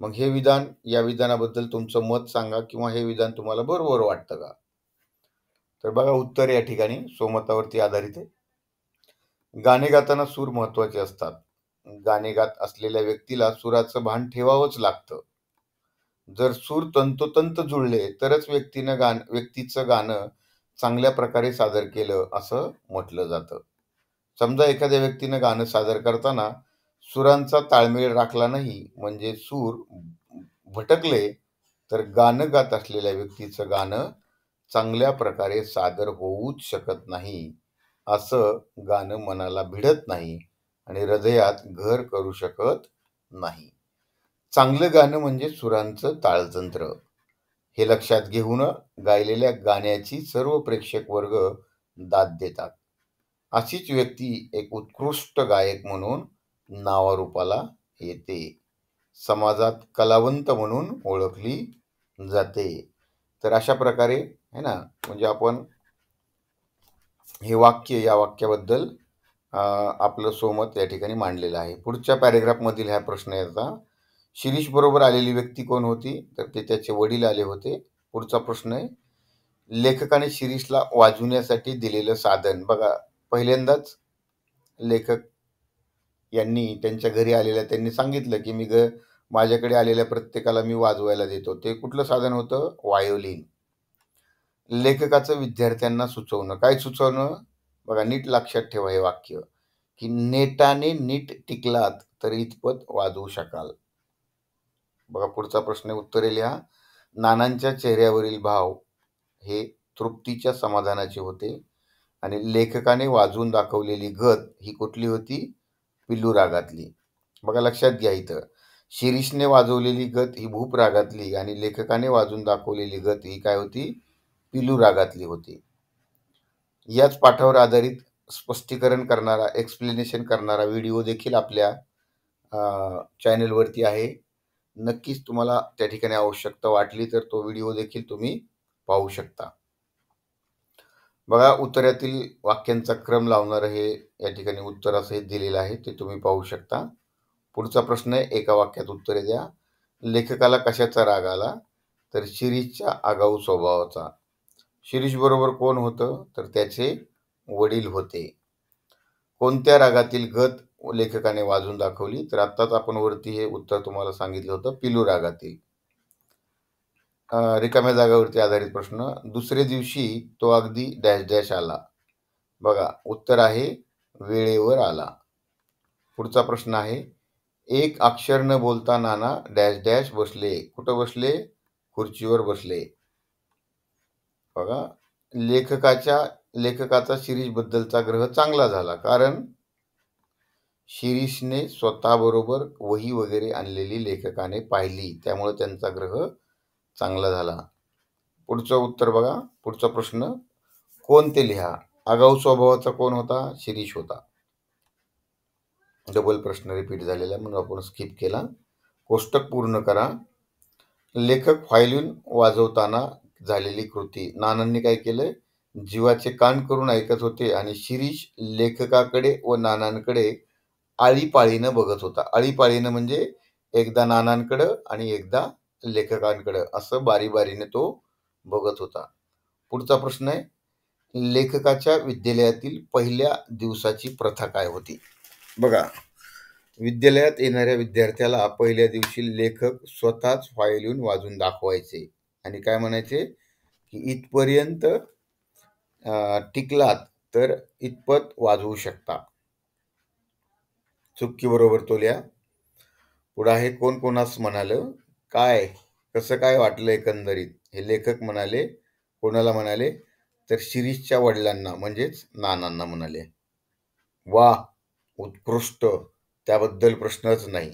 मग हे विधान या विधानाबद्दल तुमचं मत सांगा किंवा हे विधान तुम्हाला बरोबर वाटतं का? तर बघा उत्तर या ठिकाणी स्वमतावरती आधारित आहे. गाणे गाताना सूर महत्वाचे असतात. गाणे गात असलेल्या व्यक्तीला सुराचं भान ठेवावंच लागतं. जर सूर तंतोतंत जुळले तरच व्यक्तीचं गाणं चांगल्या प्रकारे सादर केलं असं म्हटलं जातं. समजा एखाद्या व्यक्तीनं गाणं सादर करताना सुरांचा ताळमेळ राखला नाही म्हणजे सूर भटकले तर गाणं गात असलेल्या व्यक्तीचं गाणं चांगल्या प्रकारे सादर होऊच शकत नाही. असं गाणं मनाला भिडत नाही आणि हृदयात घर करू शकत नाही. चांगलं गाणं म्हणजे सुरांचं ताळतंत्र. हे लक्षात घेऊन गायलेल्या गाण्याची सर्व प्रेक्षक वर्ग दाद देतात. अशीच व्यक्ती एक उत्कृष्ट गायक म्हणून नावारूपाला येते. समाजात कलावंत म्हणून ओळखली जाते. तर अशा प्रकारे है ना म्हणजे आपण हे वाक्य या वाक्याबद्दल आपलं स्वमत या ठिकाणी मांडलेलं आहे. पुढच्या पॅरेग्राफमधील हा प्रश्न याचा शिरीष बरोबर आलेली व्यक्ती कोण होती? तर ते त्याचे वडील आले होते. पुढचा प्रश्न आहे लेखकाने शिरीषला वाजवण्यासाठी दिलेलं साधन. बघा पहिल्यांदाच लेखक यांनी त्यांच्या घरी आलेल्या त्यांनी सांगितलं की माझ्याकडे आलेल्या प्रत्येकाला मी वाजवायला देतो. ते कुठलं साधन होतं? व्हायोलिन. लेखकाचं विद्यार्थ्यांना सुचवणं. काय सुचवणं? बघा नीट लक्षात ठेवा हे वाक्य की नेटाने नीट टिकलात तर इतपत वाजवू शकाल. बघा पुढचा प्रश्न उत्तरे लिहा. नानांच्या चेहऱ्यावरील भाव हे तृप्तीच्या समाधानाचे होते आणि लेखकाने वाजवून दाखवलेली गत ही कुठली होती? पिलू रागातली. बघा लक्षात घ्या इथं शिरीषने वाजवलेली गत ही भूप रागातली आणि लेखकाने वाजवून दाखवलेली गत ही काय होती? पिलू रागातली होती. याच पाठावर आधारित स्पष्टीकरण करणारा एक्सप्लेनेशन करणारा व्हिडिओ देखील आपल्या चॅनलवरती आहे. नक्कीच तुम्हाला त्या ठिकाणी आवश्यकता वाटली तर तो व्हिडिओ देखील तुम्ही पाहू शकता. बघा उत्तरातील वाक्यांचा क्रम लावणारं हे या ठिकाणी उत्तर असं दिलेलं आहे ते तुम्ही पाहू शकता. पुढचा प्रश्न आहे, एका वाक्यात उत्तरे द्या. लेखकाला कशाचा राग आला? तर शिरीषच्या आगाऊ स्वभावाचा. शिरीष बरोबर कोण होतं? तर त्याचे वडील होते. कोणत्या रागातील गत लेखकाने वाजून दाखवली? तर आत्ताच आपण वरती हे उत्तर तुम्हाला सांगितलं होतं, पिलू रागातील. रिकाम्या जागावरती आधारित प्रश्न. दुसरे दिवशी तो अगदी डॅश डॅश आला. बघा, उत्तर आहे वेळेवर आला. पुढचा प्रश्न आहे, एक अक्षर न बोलता नाना डॅश डॅश बसले. कुठं बसले? खुर्चीवर बसले. बघा, लेखकाचा शिरीष बद्दलचा ग्रह चांगला झाला, कारण शिरीषने स्वतःबरोबर वही वगैरे आणलेली लेखकाने पाहिली, त्यामुळे त्यांचा ग्रह चांगला झाला. पुढचं उत्तर बघा. पुढचा प्रश्न, कोण ते लिहा. आगाऊ स्वभावाचा कोण होता? शिरीष होता. डबल प्रश्न रिपीट झालेला म्हणून आपण स्किप केला. कोष्टक पूर्ण करा. लेखक व्हायोलिन वाजवताना झालेली कृती. नानांनी काय केलं? जीवाचे कान करून ऐकत होते आणि शिरीष लेखकाकडे व नानांकडे आळीपाळीनं बघत होता. आळीपाळीनं म्हणजे एकदा नानांकडं आणि एकदा लेखकांकडं, असं बारीबारीने तो बघत होता. पुढचा प्रश्न आहे, लेखकाच्या विद्यालयातील पहिल्या दिवसाची प्रथा काय होती? बघा, विद्यालयात येणाऱ्या विद्यार्थ्याला पहिल्या दिवशी लेखक स्वतःच व्हायोलिन वाजून दाखवायचे आणि काय म्हणायचे की इथपर्यंत टिकलात तर इतपत वाजवू शकता. चुटकी बरोबर तो लिहा. पुढे आहे, कोण कोणास म्हणालं? काय कसं काय वाटलं एकंदरीत? हे लेखक म्हणाले. कोणाला म्हणाले? तर शिरीषच्या वडिलांना म्हणजेच नानांना म्हणाले. वा, उत्कृष्ट, त्याबद्दल प्रश्नच नाही.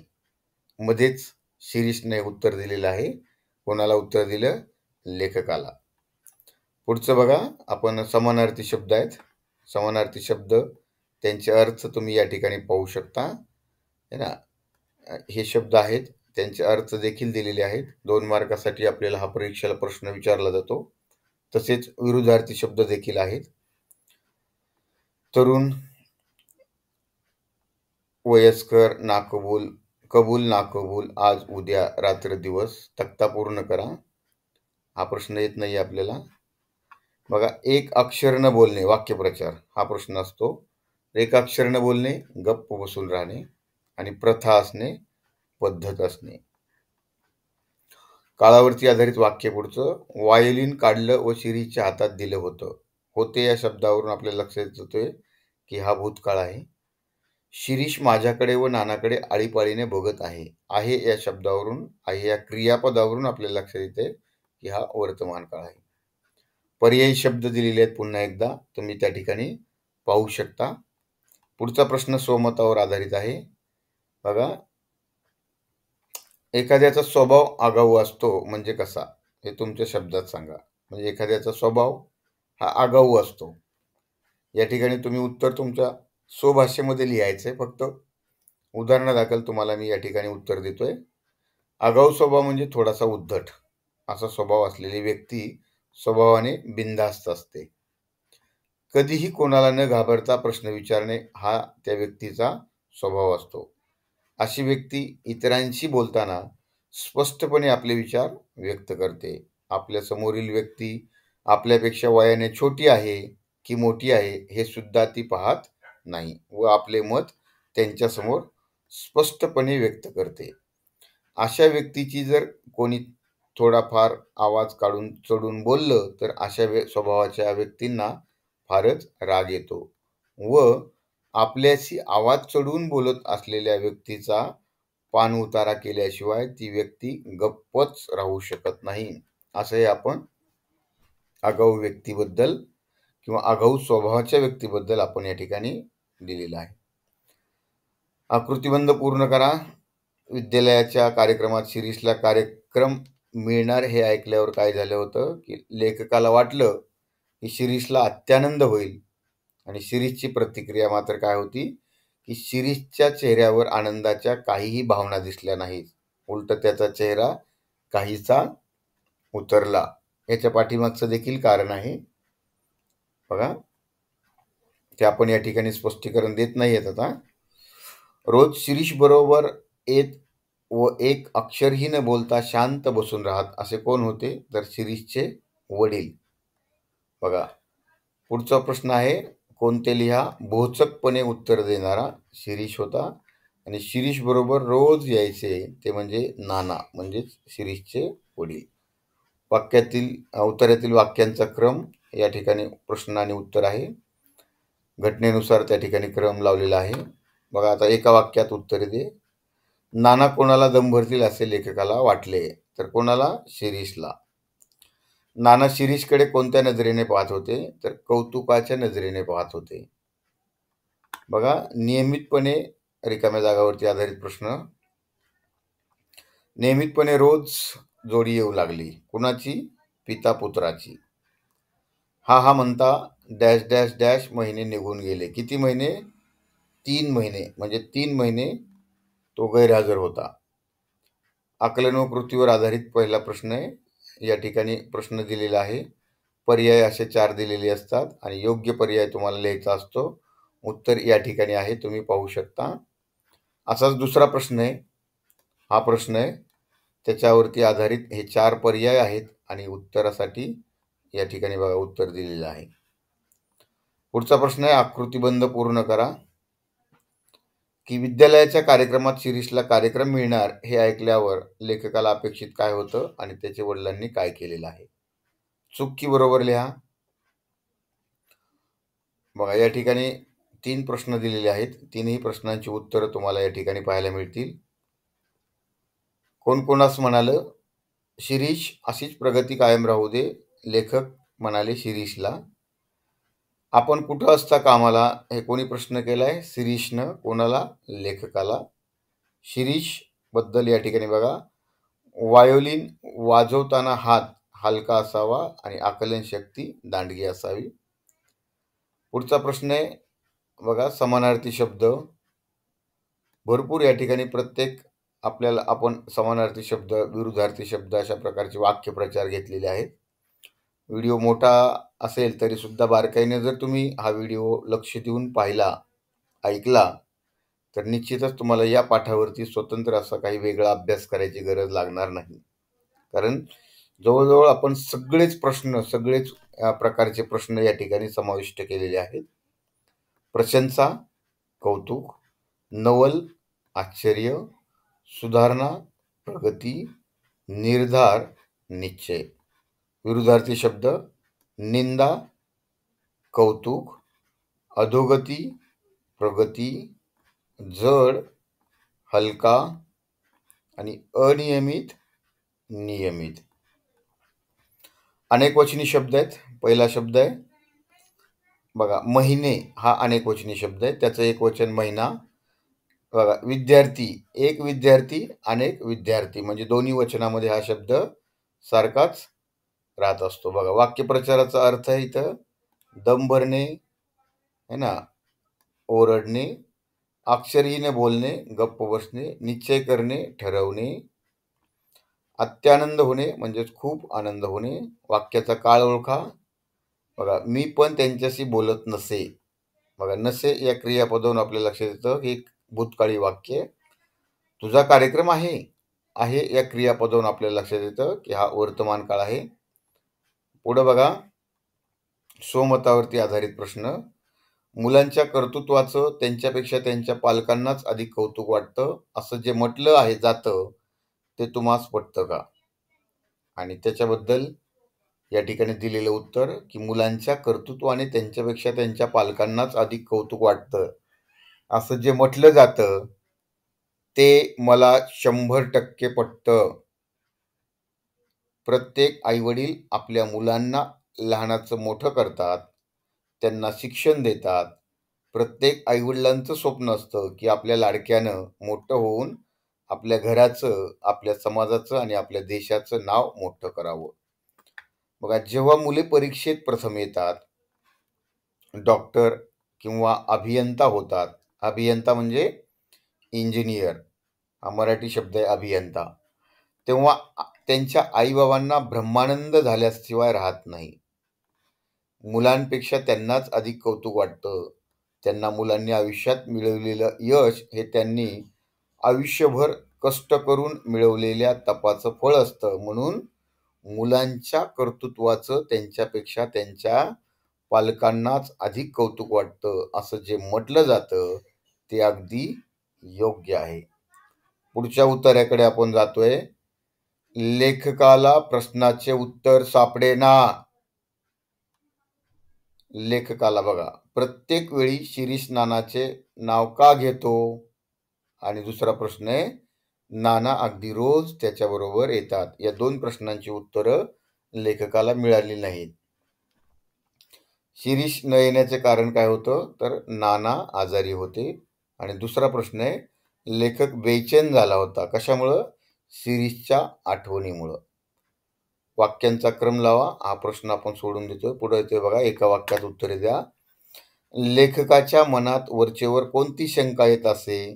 मध्येच शिरीषने उत्तर दिलेलं आहे. कोणाला उत्तर दिलं? लेखकाला. पुढचं बघा, आपण समानार्थी शब्द आहेत. समानार्थी शब्द त्यांचे अर्थ तुम्ही या ठिकाणी पाहू शकता, है ना. हे शब्द आहेत, त्यांचे अर्थ देखील दिलेले आहेत. 2 मार्कासाठी आपल्याला हा परीक्षेला प्रश्न विचारला जातो. तसेच विरुद्धार्थी शब्द देखील आहेत. तरुण, वयस्कर, नाकबूल, कबूल, नाकबूल, आज, उद्या, रात्र, दिवस. तक्ता पूर्ण करा. हा प्रश्न येत नाही आपल्याला. बघा, एक अक्षर न बोलणे, वाक्यप्रचार हा प्रश्न असतो. एक अक्षर न बोलणे, गप्प बसून राहणे, आणि प्रथा असणे, पद्धत असणे. काळावरती आधारित वाक्य पुढचं, व्हायोलिन काढलं व शिरीषच्या हातात दिलं होतं. होते या शब्दावरून आपल्याला लक्षात येतोय की हा भूतकाळ आहे. शिरीष माझ्याकडे व नानाकडे आळीपाळीने बघत आहे. आहे या शब्दावरून, आहे या क्रियापदावरून आपल्याला लक्षात येते की हा वर्तमान काळ आहे. पर्यायी शब्द दिलेले आहेत पुन्हा एकदा, तुम्ही त्या ठिकाणी पाहू शकता. पुढचा प्रश्न स्वमतावर आधारित आहे. बघा, एखाद्याचा स्वभाव आगाऊ असतो म्हणजे कसा? हे तुमच्या शब्दात सांगा. म्हणजे एखाद्याचा स्वभाव हा आगाऊ असतो. या ठिकाणी तुम्ही उत्तर तुमच्या स्वभाषेमध्ये लिहायचंय. फक्त उदाहरणादाखल तुम्हाला मी या ठिकाणी उत्तर देतोय. आगाऊ स्वभाव म्हणजे थोडासा उद्धट असा स्वभाव असलेली व्यक्ती स्वभावाने बिनधास्त असते. कधीही कोणाला न घाबरता प्रश्न विचारणे हा त्या व्यक्तीचा स्वभाव असतो. अशी व्यक्ती इतरांशी बोलताना स्पष्टपणे आपले विचार व्यक्त करते. आपल्या समोरील व्यक्ती आपल्यापेक्षा वयाने छोटी आहे की मोठी आहे हे सुद्धा ती पाहत नाही व आपले मत त्यांच्यासमोर स्पष्टपणे व्यक्त करते. अशा व्यक्तीची जर कोणी थोडाफार आवाज काढून चढून बोललं तर अशा स्वभावाच्या व्यक्तींना फारच राग येतो व आपल्याशी आवाज चढवून बोलत असलेल्या व्यक्तीचा पान उतारा केल्याशिवाय ती व्यक्ती गप्पच राहू शकत नाही. असंही आपण आगाऊ व्यक्तीबद्दल किंवा आगाऊ स्वभावाच्या व्यक्तीबद्दल आपण या ठिकाणी दिलेलं आहे. आकृतिबंध पूर्ण करा. विद्यालयाच्या कार्यक्रमात शिरीषला कार्यक्रम मिळणार हे ऐकल्यावर काय झालं होतं की लेखकाला वाटलं की शिरीषला अत्यानंद होईल आणि शिरीषची प्रतिक्रिया मात्र काय होती की शिरीषच्या चेहऱ्यावर आनंदाच्या काहीही भावना दिसल्या नाहीत. उलट त्याचा चेहरा काहीसा उतरला. याच्या पाठीमागचं देखील कारण आहे. बघा, ते आपण या ठिकाणी स्पष्टीकरण देत नाहीयेत आता. रोज शिरीष बरोबर येत व एक अक्षरही न बोलता शांत बसून राहत असे कोण होते? तर शिरीषचे वडील. बघा, पुढचा प्रश्न आहे, कोणते लिहा. भोचकपणे उत्तर देणारा शिरीष होता आणि शिरीष बरोबर रोज यायचे ते म्हणजे नाना, म्हणजेच शिरीषचे वडील. वाक्यातील उत्तरातील वाक्यांचा क्रम या ठिकाणी प्रश्न आणि उत्तर आहे. घटनेनुसार त्या ठिकाणी क्रम लावलेला आहे. बघा, आता एका वाक्यात उत्तर दे. नाना कोणाला दम भरतील असे लेखकाला वाटले? तर कोणाला? शिरीषला. नाना शिरीषकडे कोणत्या नजरेने पाहत होते? तर कौतुकाच्या नजरेने पाहत होते. बघा, नियमितपणे रिकाम्या जागावरती आधारित प्रश्न. नियमितपणे रोज जोडी येऊ लागली. कुणाची? पिता पुत्राची. हा म्हणता डॅश डॅश डॅश महिने निघून गेले. किती महिने? 3 महिने. म्हणजे 3 महिने तो गैरहजर होता. आकलन व कृतीवर आधारित पहिला प्रश्न आहे. या ठिकाणी प्रश्न दिलेला आहे. पर्याय असे 4 दिलेले असतात आणि योग्य पर्याय तुम्हाला लिहायचा असतो. उत्तर या ठिकाणी आहे, तुम्ही पाहू शकता. असाच दुसरा प्रश्न आहे. हा प्रश्न आहे, त्याच्यावरती आधारित हे 4 पर्याय आहेत आणि उत्तरासाठी या ठिकाणी बघा उत्तर दिलेलं आहे. पुढचा प्रश्न आहे, आकृतीबंध पूर्ण करा. की विद्यालयाच्या कार्यक्रमात शिरीषला कार्यक्रम मिळणार हे ऐकल्यावर लेखकाला अपेक्षित काय होतं आणि त्याच्या वडिलांनी काय केलेलं आहे? चूक की बरोबर लिहा. बघा, या ठिकाणी 3 प्रश्न दिलेले आहेत. 3ही प्रश्नांची उत्तरं तुम्हाला या ठिकाणी पाहायला मिळतील. कोण कोणास म्हणालं? शिरीष, अशीच प्रगती कायम राहू दे. लेखक म्हणाले शिरीषला. आपण कुठं असता कामाला? हे कोणी प्रश्न केलाय? शिरीषनं. कोणाला? लेखकाला. शिरीष बद्दल या ठिकाणी बघा, वायोलिन वाजवताना हात हलका असावा आणि आकलन शक्ती दांडगी असावी. पुढचा प्रश्न आहे बघा, समानार्थी शब्द. भरपूर या ठिकाणी प्रत्येक आपल्याला आपण समानार्थी शब्द, विरुद्धार्थी शब्द अशा प्रकारचे वाक्यप्रचार घेतलेले आहेत. व्हिडिओ मोठा असेल तरी सुद्धा बारकाईने जर तुम्ही हा व्हिडिओ लक्ष देऊन पाहिला, ऐकला, तर निश्चितच तुम्हाला या पाठावरती स्वतंत्र असा काही वेगळा अभ्यास करायची गरज लागणार नाही. कारण जवळजवळ आपण सगळेच प्रकारचे प्रश्न या ठिकाणी समाविष्ट केलेले आहेत. प्रशंसा, कौतुक, नवल, आश्चर्य, सुधारणा, प्रगती, निर्धार, निश्चय. विरुद्धार्थी शब्द, निंदा, कौतुक, अधोगती, प्रगती, जड, हलका आणि अनियमित, नियमित. अनेकवचनी शब्द आहेत. पहिला शब्द आहे बघा, महिने. हा अनेकवचनी शब्द आहे. त्याचं एक वचन महिना. बघा, विद्यार्थी, एक विद्यार्थी, अनेक विद्यार्थी, म्हणजे दोन्ही वचनामध्ये हा शब्द सारखाच राहत असतो. बघा, वाक्यप्रचाराचा अर्थ आहे इथं दम भरणे, है ना, ओरडणे, अक्षरहीन बोलणे, गप्प बसणे, निश्चय करणे, ठरवणे, अत्यानंद होणे म्हणजेच खूप आनंद होणे. वाक्याचा काळ ओळखा. बघा, मी पण त्यांच्याशी बोलत नसे. बघा, नसे या क्रियापदावरून आपल्या लक्षात येतं की एक भूतकाळी वाक्य. तुझा कार्यक्रम आहे, आहे या क्रियापदावरून आपल्याला लक्षात येतं की हा वर्तमान काळ आहे. पुढे बघा, स्वमतावरती आधारित प्रश्न. मुलांच्या कर्तृत्वाचं त्यांच्यापेक्षा त्यांच्या पालकांनाच अधिक कौतुक वाटतं असं जे म्हटलं आहे जातं ते तुम्हास पटतं का? आणि त्याच्याबद्दल या ठिकाणी दिलेलं उत्तर की मुलांच्या कर्तृत्वाने त्यांच्यापेक्षा त्यांच्या पालकांनाच अधिक कौतुक वाटतं असं जे म्हटलं जातं ते मला 100% पटतं. प्रत्येक आईवडील आपल्या मुलांना लहानाचं मोठं करतात, त्यांना शिक्षण देतात. प्रत्येक आईवडिलांचं स्वप्न असतं की आपल्या लाडक्यानं मोठं होऊन आपल्या घराचं, आपल्या समाजाचं आणि आपल्या देशाचं नाव मोठं करावं. बघा, जेव्हा मुले परीक्षेत प्रथम येतात, डॉक्टर किंवा अभियंता होतात. अभियंता म्हणजे इंजिनियर, हा मराठी शब्द आहे अभियंता. तेव्हा त्यांच्या आईबाबांना ब्रह्मानंद झाल्याशिवाय राहत नाही. मुलांपेक्षा त्यांनाच अधिक कौतुक वाटतं. त्यांना मुलांनी आयुष्यात मिळवलेलं यश हे त्यांनी आयुष्यभर कष्ट करून मिळवलेल्या तपाचं फळ असतं. म्हणून मुलांच्या कर्तृत्वाचं त्यांच्यापेक्षा त्यांच्या पालकांनाच अधिक कौतुक वाटतं, असं जे म्हटलं जातं ते अगदी योग्य आहे. पुढच्या उत्तराकडे आपण जातोय. लेखकाला प्रश्नाचे उत्तर सापडेना. लेखकाला बघा, प्रत्येक वेळी शिरीष नानाचे नाव का घेतो? आणि दुसरा प्रश्न आहे, नाना अगदी रोज त्याच्याबरोबर येतात. या दोन प्रश्नांची उत्तरं लेखकाला मिळाली नाहीत. शिरीष न येण्याचे कारण काय होतं? तर नाना आजारी होते. आणि दुसरा प्रश्न आहे, लेखक बेचैन झाला होता. कशामुळं? शिरीषच्या आठवणीमुळं. वाक्यांचा क्रम लावा. हा प्रश्न आपण सोडून देतोय. पुढे येतोय बघा, एका वाक्यात उत्तरे द्या. लेखकाच्या मनात वरचेवर कोणती शंका येत असे?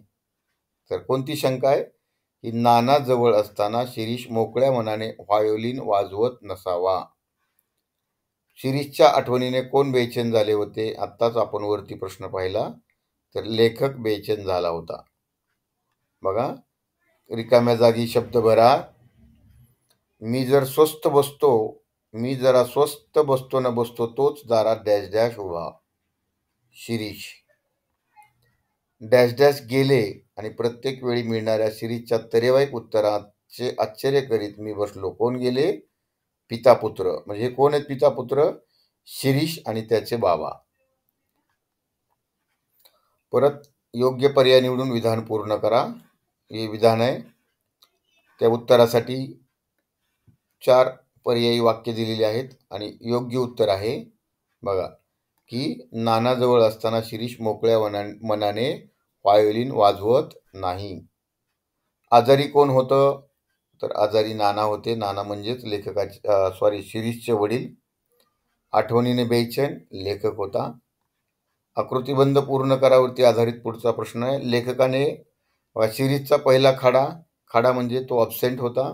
तर कोणती शंका आहे? की नाना जवळ असताना शिरीष मोकळ्या मनाने व्हायोलिन वाजवत नसावा. शिरीषच्या आठवणीने कोण बेचैन झाले होते? आत्ताच आपण वरती प्रश्न पाहिला, तर लेखक बेचैन झाला होता. बघा, रिकाम्या जागी शब्द भरा. मी जरा स्वस्थ बसतो न बसतो तोच दारात डॅश डॅश उभा. शिरीष. डॅश डॅश गेले आणि प्रत्येक वेळी मिळणाऱ्या शिरीषच्या तरेवाईक उत्तराचे आश्चर्य करीत मी बसलो. कोण गेले? पिता पुत्र. म्हणजे कोण आहेत पिता पुत्र? शिरीष आणि त्याचे बाबा. परत योग्य पर्याय निवडून विधान पूर्ण करा. हे विधान आहे. त्या उत्तरासाठी 4 पर्यायी वाक्य दिलेली आहेत आणि योग्य उत्तर आहे बघा, की नानाजवळ असताना शिरीष मोकळ्या मनाने व्हायोलिन वाजवत नाही. आजारी कोण होतं? तर आजारी नाना होते. नाना म्हणजेच लेखकाचे शिरीषचे वडील. आठवणीने बेचैन लेखक होता. आकृतिबंध पूर्ण करावरती आधारित पुढचा प्रश्न आहे. लेखकाने शिरीषचा पहिला खाडा म्हणजे तो अब्सेंट होता.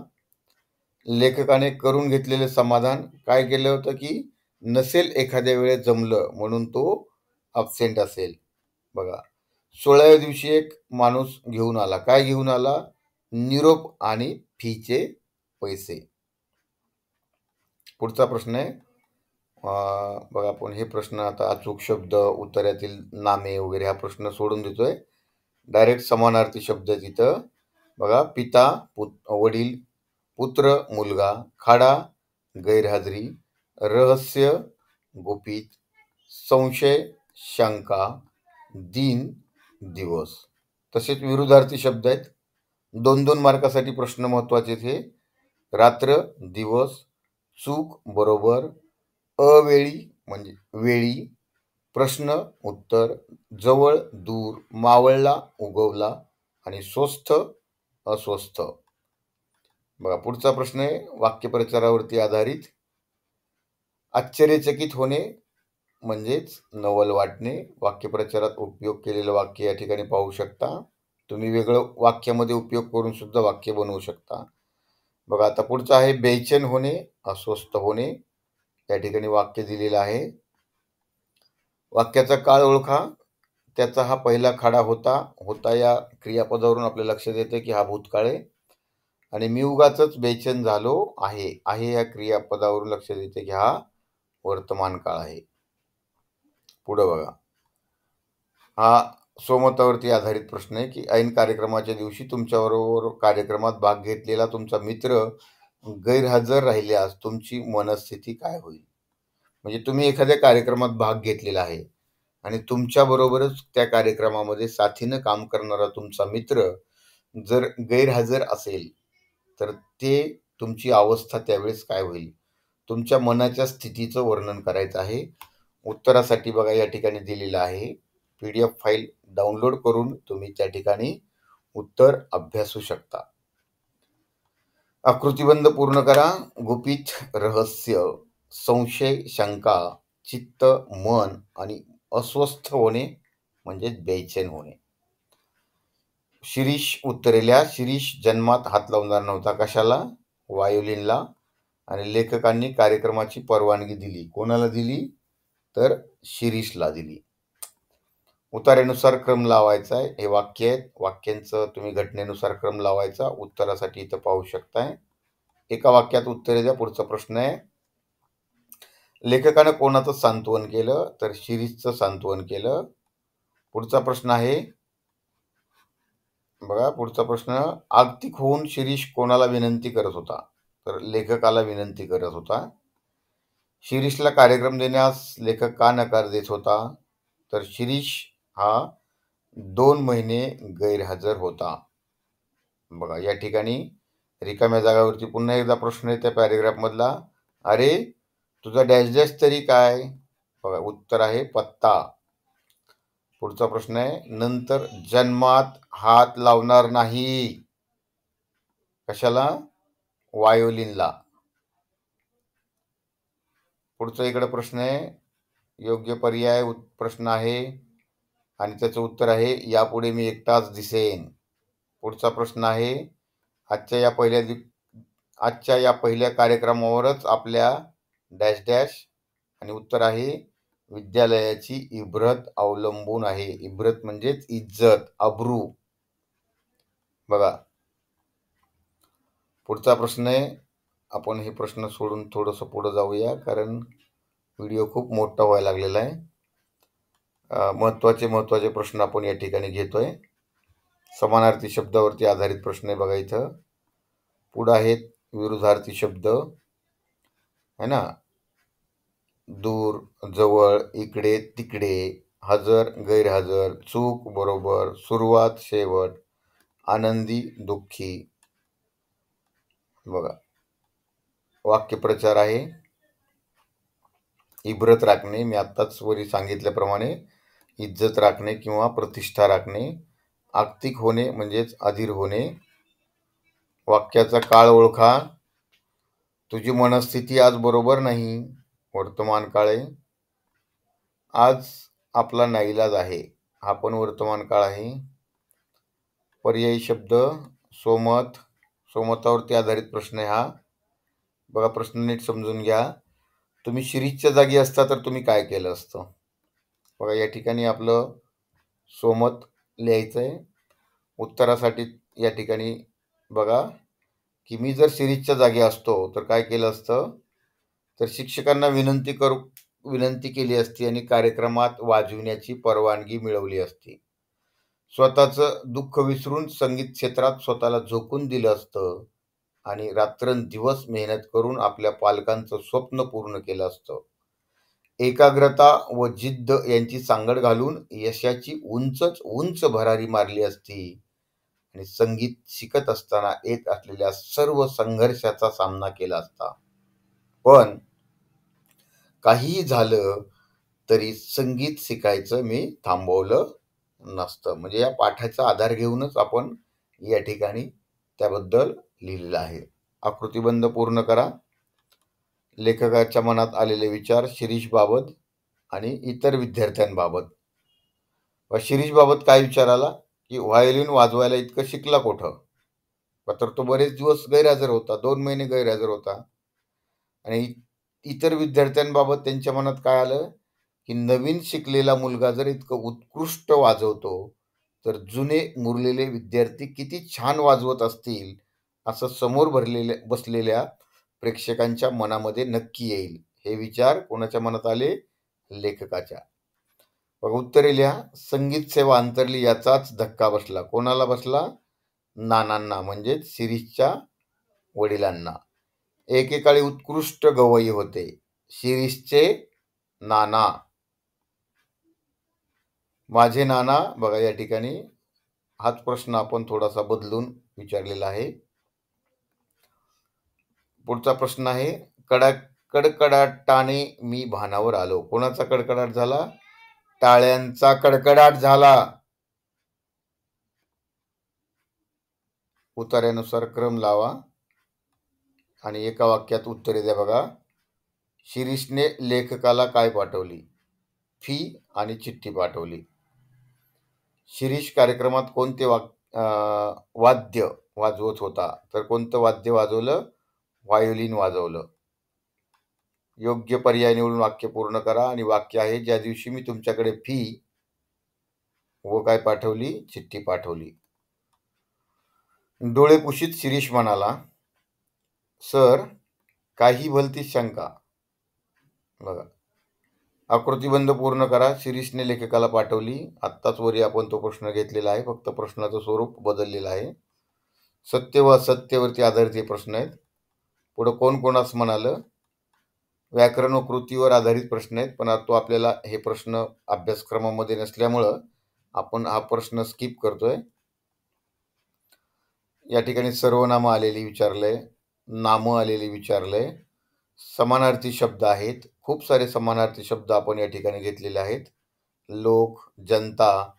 लेखकाने करून घेतलेले समाधान काय केलं होतं? की नसेल एखाद्या वेळेस जमलं म्हणून तो अब्सेंट असेल. बघा, 16व्या दिवशी एक माणूस घेऊन आला. काय घेऊन आला? निरोप आणि फीचे पैसे. पुढचा प्रश्न आहे, बघा आपण हे प्रश्न आता अचूक शब्द, उत्तरातील नामे वगैरे हा प्रश्न सोडून देतोय. डायरेक्ट समानार्थी शब्द तिथं बघा. पिता वडील, पुत्र मुलगा, खाडा गैरहजेरी, रहस्य गुपित, संशय शंका, दिन दिवस. तसेच विरुद्धार्थी शब्द आहेत. 2-2 मार्कासाठी प्रश्न महत्वाचे हे. रात्र दिवस, चूक बरोबर, अवेळी म्हणजे वेळी, प्रश्न उत्तर, जवळ दूर, मावळला उगवला आणि स्वस्थ अस्वस्थ. बघा, पुढचा प्रश्न आहे वाक्यप्रचारावरती आधारित. आश्चर्यचकित होणे म्हणजेच नवल वाटणे. वाक्यप्रचारात उपयोग केलेलं वाक्य या ठिकाणी पाहू शकता. तुम्ही वेगळं वाक्यामध्ये उपयोग करून सुद्धा वाक्य बनवू शकता. बघा, आता पुढचं आहे बेचैन होणे, अस्वस्थ होणे. या ठिकाणी वाक्य दिलेलं आहे. वाक्याचा काळ ओळखा. त्याचा हा पहिला खाडा होता या क्रियापदावरून आपल्या लक्षात येते की हा भूतकाळ आहे. आणि मी उगाचच बेचैन झालो आहे या क्रियापदावरून लक्षात येते की हा वर्तमान काळ आहे. पुढे बघा, हा स्वमतावरती आधारित प्रश्न आहे की ऐन कार्यक्रमाच्या दिवशी तुमच्याबरोबर कार्यक्रमात भाग घेतलेला तुमचा मित्र गैरहजर राहिल्यास तुमची मनस्थिती काय होईल? म्हणजे तुम्ही एखाद्या कार्यक्रमात भाग घेतलेला आहे आणि तुमच्याबरोबरच त्या कार्यक्रमामध्ये साथीनं काम करणारा तुमचा मित्र जर गैरहजर असेल तर ते तुमची अवस्था त्यावेळेस काय होईल? तुमच्या मनाच्या स्थितीचं वर्णन करायचं आहे. उत्तरासाठी बघा या ठिकाणी दिलेलं आहे. PDF फाईल डाउनलोड करून तुम्ही त्या ठिकाणी उत्तर अभ्यासू शकता. आकृतिबंध पूर्ण करा. गुपित, रहस्य, संशय शंका, चित्त मन आणि अस्वस्थ होणे म्हणजे बेचैन होणे. शिरीष उत्तरेल्या. शिरीष जन्मात हात लावणार नव्हता. कशाला? व्हायोलिनला. आणि लेखकांनी कार्यक्रमाची परवानगी दिली. कोणाला दिली? तर शिरीषला दिली. उतार्यानुसार क्रम लावायचा आहे. हे वाक्य आहेत. वाक्यांचं तुम्ही घटनेनुसार क्रम लावायचा. उत्तरासाठी इथं पाहू शकताय. एका वाक्यात उत्तरे द्या. पुढचा प्रश्न आहे, लेखकानं कोणाचं सांत्वन केलं? तर शिरीषचं सांत्वन केलं. पुढचा प्रश्न आहे, बघा पुढचा प्रश्न, आगतिक होऊन शिरीष कोणाला विनंती करत होता? तर लेखकाला विनंती करत होता. शिरीषला कार्यक्रम देण्यास लेखक का नकार देत होता? तर शिरीष हा 2 महिने गैरहजर होता. बघा या ठिकाणी रिकाम्या जागावरती पुन्हा एकदा प्रश्न आहे त्या पॅरेग्राफ मधला, अरे तुझा डॅश डॅश तरी काय? बघा उत्तर आहे पत्ता. पुढचा प्रश्न आहे, नंतर जन्मात हात लावणार नाही. कशाला? वायोलिनला. पुढचा इकडे प्रश्न आहे, योग्य पर्याय प्रश्न आहे आणि त्याचं उत्तर आहे, यापुढे मी एकटाच दिसेन. पुढचा प्रश्न आहे, आजच्या या पहिल्या कार्यक्रमावरच आपल्या डॅश डॅश आणि उत्तर आहे, विद्यालयाची इब्रत अवलंबून आहे. इब्रत म्हणजेच इज्जत, अब्रू. बघा पुढचा प्रश्न आहे, आपण हे प्रश्न सोडून थोडंसं पुढे जाऊया कारण व्हिडिओ खूप मोठा व्हायला लागलेला आहे. महत्वाचे प्रश्न आपण या ठिकाणी घेतोय. समानार्थी शब्दावरती आधारित प्रश्न आहे. बघा इथं पुढे आहेत विरुद्धार्थी शब्द है ना, दूर, जवळ, इकडे, तिकडे, हजर, गैरहजर, चूक, बरोबर, सुरुवात, शेवट, आनंदी, दुःखी. बघा वाक्यप्रचार आहे, इब्रत राखणे, मी आत्ताच वरी सांगितल्याप्रमाणे इज्जत राखणे किंवा प्रतिष्ठा राखणे. आक्तिक होणे म्हणजेच अधीर होणे. वाक्याचा काळ ओळखा, तुझी मनस्थिती आज बरोबर नाही, वर्तमान काळ आहे. आज आपला नाईलाज आहे, हा पण वर्तमान काळ आहे. पर्यायी शब्द, सोमत, सोमतावरती आधारित प्रश्न आहे हा. बघा प्रश्न नीट समजून घ्या. तुम्ही शिरीषच्या जागी असता तर तुम्ही काय केलं असतं? बघा या ठिकाणी आपलं सोमत लिहायचं आहे. उत्तरासाठी या ठिकाणी बघा की मी जर शिरीषच्या जागी असतो तर काय केलं असतं? तर शिक्षकांना विनंती केली असती आणि कार्यक्रमात वाजविण्याची परवानगी मिळवली असती. स्वतःचं दुःख विसरून संगीत क्षेत्रात स्वतःला झोकून दिलं असतं आणि रात्रंदिवस मेहनत करून आपल्या पालकांचं स्वप्न पूर्ण केलं असतं. एकाग्रता व जिद्द यांची सांगड घालून यशाची उंचच उंच भरारी मारली असती आणि संगीत शिकत असताना येत असलेल्या सर्व संघर्षाचा सामना केला असता. पण काहीही झालं तरी संगीत शिकायचं मी थांबवलं नसतं. म्हणजे या पाठाचा आधार घेऊनच आपण या ठिकाणी त्याबद्दल लिहिलेलं आहे. आकृतिबंध पूर्ण करा. लेखकाच्या मनात आलेले विचार शिरीषबाबत आणि इतर विद्यार्थ्यांबाबत. शिरीषबाबत काय विचार आला की व्हायोलिन वाजवायला इतकं शिकला कुठं? तर तो बरेच दिवस गैरहजर होता, 2 महिने गैरहजर होता. आणि इतर विद्यार्थ्यांबाबत त्यांच्या मनात काय आलं की नवीन शिकलेला मुलगा जर इतकं उत्कृष्ट वाजवतो तर जुने मुरलेले विद्यार्थी किती छान वाजवत असतील असं समोर बसलेल्या प्रेक्षकांच्या मनामध्ये नक्की येईल. हे विचार कोणाच्या मनात आले? लेखकाच्या. बघा उत्तरे लिहा. संगीत सेवा अंतरली याचाच धक्का बसला. कोणाला बसला? नानांना, म्हणजे शिरीषच्या वडिलांना. एकेकाळी उत्कृष्ट गवई होते, शिरीषचे नाना. माझे नाना. बघा या ठिकाणी हाच प्रश्न आपण थोडासा बदलून विचारलेला आहे. पुढचा प्रश्न आहे, कडकडाटाने मी भानावर आलो. कोणाचा कडकडाट झाला? टाळ्यांचा कडकडाट झाला. उतार्यानुसार क्रम लावा आणि एका वाक्यात उत्तरे द्या. बघा शिरीषने लेखकाला काय पाठवली? फी आणि चिठ्ठी पाठवली. शिरीष कार्यक्रमात कोणते वाद्य वाजवत होता? तर कोणतं वाद्य वाजवलं? व्हायोलिन वाजवलं. योग्य पर्याय निवडून वाक्य पूर्ण करा आणि वाक्य आहे, ज्या दिवशी मी तुमच्याकडे फी व काय पाठवली? चिठ्ठी पाठवली. डोळे पुशीत शिरीष म्हणाला, सर, काही भलतीच शंका. बघा, आकृतीबंध पूर्ण करा. शिरीषने लेखकाला पाठवली. आत्ताच वरी आपण तो प्रश्न घेतलेला आहे, फक्त प्रश्नाचं स्वरूप बदललेलं आहे. सत्य व असत्यवरती आधारित हे प्रश्न आहेत. पुढं कोण कोणास म्हणालं, व्याकरण व कृतीवर आधारित प्रश्न आहेत, पण तो आपल्याला हे प्रश्न अभ्यासक्रमामध्ये नसल्यामुळं आपण हा प्रश्न स्किप करतोय. या ठिकाणी सर्वनामं आलेली विचारलंय, नामं आलेली विचारलंय, समानार्थी शब्द आहेत. खूप सारे समानार्थी शब्द आपण या ठिकाणी घेतलेले आहेत. लोक, जनता,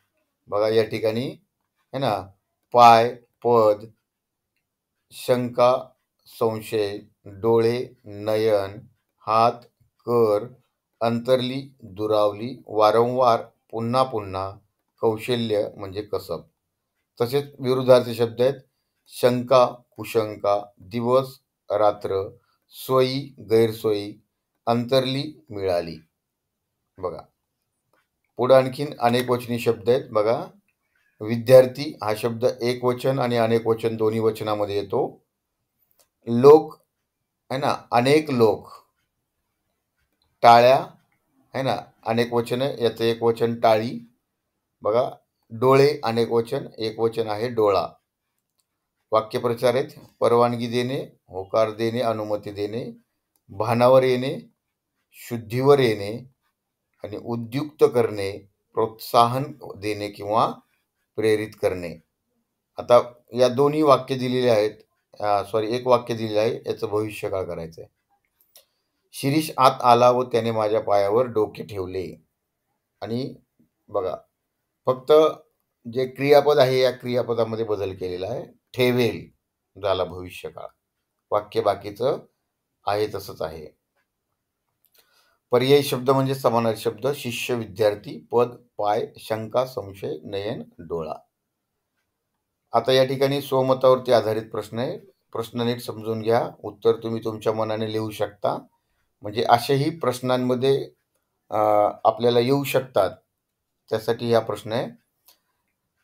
बघा या ठिकाणी है ना, पाय, पद, शंका, संशय, डोळे, नयन, हात, कर, अंतरली, दुरावली, वारंवार, पुन्हा पुन्हा, कौशल्य म्हणजे कसब. तसेच विरुद्धार्थी शब्द आहेत. शंका, कुशंका, दिवस, रात्र, सोयी, गैरसोयी, अंतरली, मिळाली. बघा, पुढे आणखीन अनेक वचनी शब्द आहेत. बघा, विद्यार्थी हा शब्द एक वचन आणि अनेक वचन दोन्ही वचनामध्ये येतो. लोक है ना, अनेक लोक, टाळ्या है ना, अनेक वचन आहे, याचं एक वचन टाळी. बघा, डोळे अनेक वचन, एक वचन आहे डोळा. वाक्यप्रचार आहेत. परवानगी देणे, होकार देणे, अनुमती देणे, भानावर येणे, शुद्धीवर येणे आणि उद्युक्त करणे, प्रोत्साहन देणे किंवा प्रेरित करणे. आता या दोन्ही वाक्य दिलेले आहेत. एक वाक्य दिलेलं आहे, याचं भविष्यकाळ करायचं आहे. शिरीष आत आला व त्याने माझ्या पायावर डोके ठेवले. आणि बघा, फक्त जे क्रियापद आहे या क्रियापदामध्ये बदल केलेला आहे. ठेवेल झाला भविष्यकाळ. वाक्य बाकीचं आहे तसंच आहे. पर्यायी शब्द म्हणजे समानार्थी शब्द. शिष्य, विद्यार्थी, पद, पाय, शंका, संशय, नयन, डोळा. आता या ठिकाणी स्वमतावरती आधारित प्रश्न आहे. प्रश्न नीट समजून घ्या. उत्तर तुम्ही तुमच्या मनाने लिहू शकता. म्हणजे असेही प्रश्नांमध्ये आपल्याला येऊ शकतात. त्यासाठी हा प्रश्न आहे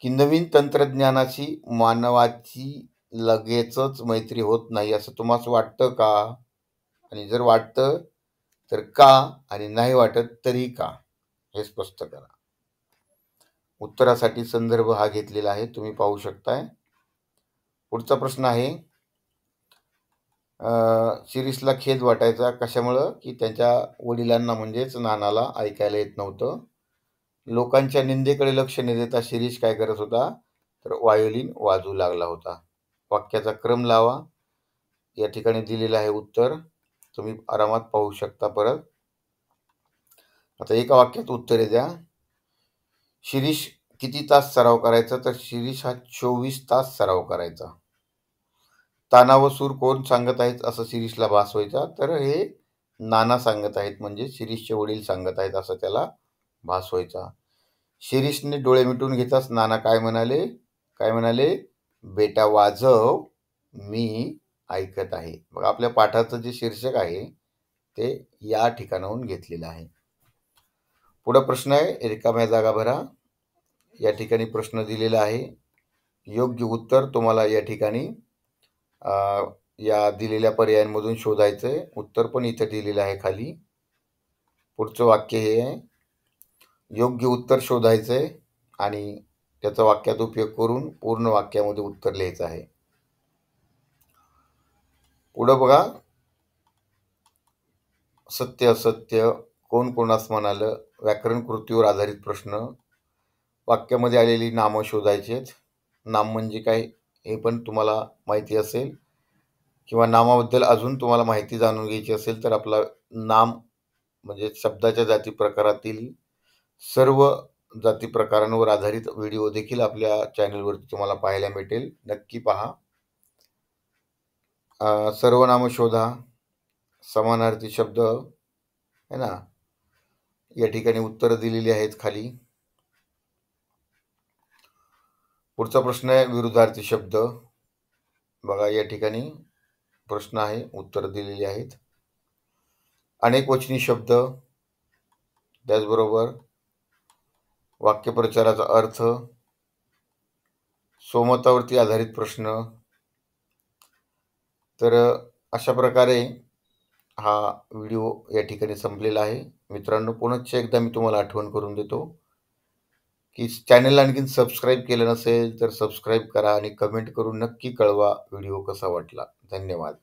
की नवीन तंत्रज्ञानाची मानवाची लगेचच मैत्री होत नाही असं तुम्हाला वाटतं का? आणि जर वाटतं तर का? आणि नाही वाटत तरी का? हे स्पष्ट करा. उत्तरासाठी संदर्भ हा घेतलेला आहे, तुम्ही पाहू शकताय. पुढचा प्रश्न आहे, शिरीषला खेद वाटायचा कशामुळं? की त्यांच्या वडिलांना म्हणजेच नानाला ऐकायला येत नव्हतं. लोकांच्या निंदेकडे लक्ष न देता शिरीष काय करत होता? तर व्हायोलिन वाजवू लागला होता. वाक्याचा क्रम लावा. या ठिकाणी दिलेलं आहे उत्तर, तुम्ही आरामात पाहू शकता. परत आता एका वाक्यात उत्तरे द्या. शिरीष किती तास सराव करायचा? तर शिरीष हा 24 तास सराव करायचा. ताना व सूर कोण सांगत आहेत असं शिरीषला भास व्हायचा. तर हे नाना सांगत आहेत, म्हणजे शिरीषचे वडील सांगत आहेत असं त्याला भास व्हायचा. शिरीषने डोळे मिटून घेताच नाना काय म्हणाले? बेटा वाजव, मी ऐकत आहे. मग आपल्या पाठाचं जे शीर्षक आहे ते या ठिकाणाहून घेतलेलं आहे. पुढं प्रश्न आहे, रिकाम्या जागा भरा. या ठिकाणी प्रश्न दिलेला आहे. योग्य उत्तर तुम्हाला या ठिकाणी या दिलेल्या पर्यायांमधून शोधायचं आहे. उत्तर पण इथे दिलेलं आहे खाली. पुढचं वाक्य हे आहे, योग्य उत्तर शोधायचं आहे आणि त्याचा वाक्यात उपयोग करून पूर्ण वाक्यामध्ये उत्तर लिहायचं आहे. पुढं बघा, सत्य असत्य, कोण कोणास म्हणालं, व्याकरण कृतीवर आधारित प्रश्न, वाक्यामध्ये आलेली नामं शोधायची आहेत. नाम म्हणजे काय हे पण तुम्हाला माहिती असेल, किंवा नामाबद्दल अजून तुम्हाला माहिती जाणून घ्यायची असेल तर आपला नाम म्हणजे शब्दाच्या जाती प्रकारातील सर्व जाती प्रकारांवर आधारित व्हिडिओ देखील आपल्या चॅनलवरती तुम्हाला पाहायला मिळेल. नक्की पहा. सर्वनाम शोधा, समानार्थी शब्द है ना, या ठिकाणी उत्तर दिलेली आहेत खाली. पुढचा प्रश्न आहे विरुद्धार्थी शब्द. बघा या ठिकाणी प्रश्न आहे, उत्तर दिलेली आहेत. अनेक वचनी शब्द, त्याचबरोबर वाक्यप्रचाराचा अर्थ, स्वमतावरती आधारित प्रश्न. तर अशा प्रकारे हा व्हिडिओ या ठिकाणी संपलेला आहे. मित्रांनो, पुनश्च एकदा मी तुम्हाला आठवण करून देतो की चॅनल आणखीन सबस्क्राईब केलं नसेल तर सबस्क्राईब करा आणि कमेंट करून नक्की कळवा व्हिडिओ कसा वाटला. धन्यवाद.